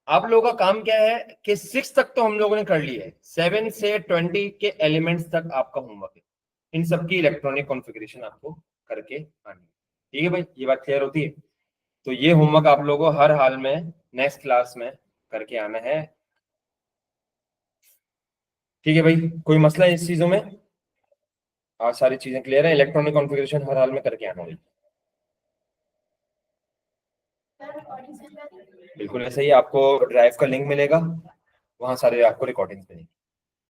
[SPEAKER 1] आप लोगों का काम क्या है कि 6 तक तो हम लोगों ने कर लिया है, 7 से 20 के एलिमेंट्स तक आपका होमवर्क है। इन सबकी इलेक्ट्रॉनिक कॉन्फ़िगरेशन आपको करके आनी है, ठीक है भाई? ये बात क्लियर होती है? तो ये होमवर्क आप लोगों को हर हाल में नेक्स्ट क्लास में करके आना है, ठीक है भाई? कोई मसला है इस चीजों में? आज सारी चीजें क्लियर है? इलेक्ट्रॉनिक कॉन्फ़िगरेशन हर हाल में करके आना भाई। बिल्कुल ऐसे ही, आपको ड्राइव का लिंक मिलेगा, वहां सारे आपको रिकॉर्डिंग्स मिलेंगी।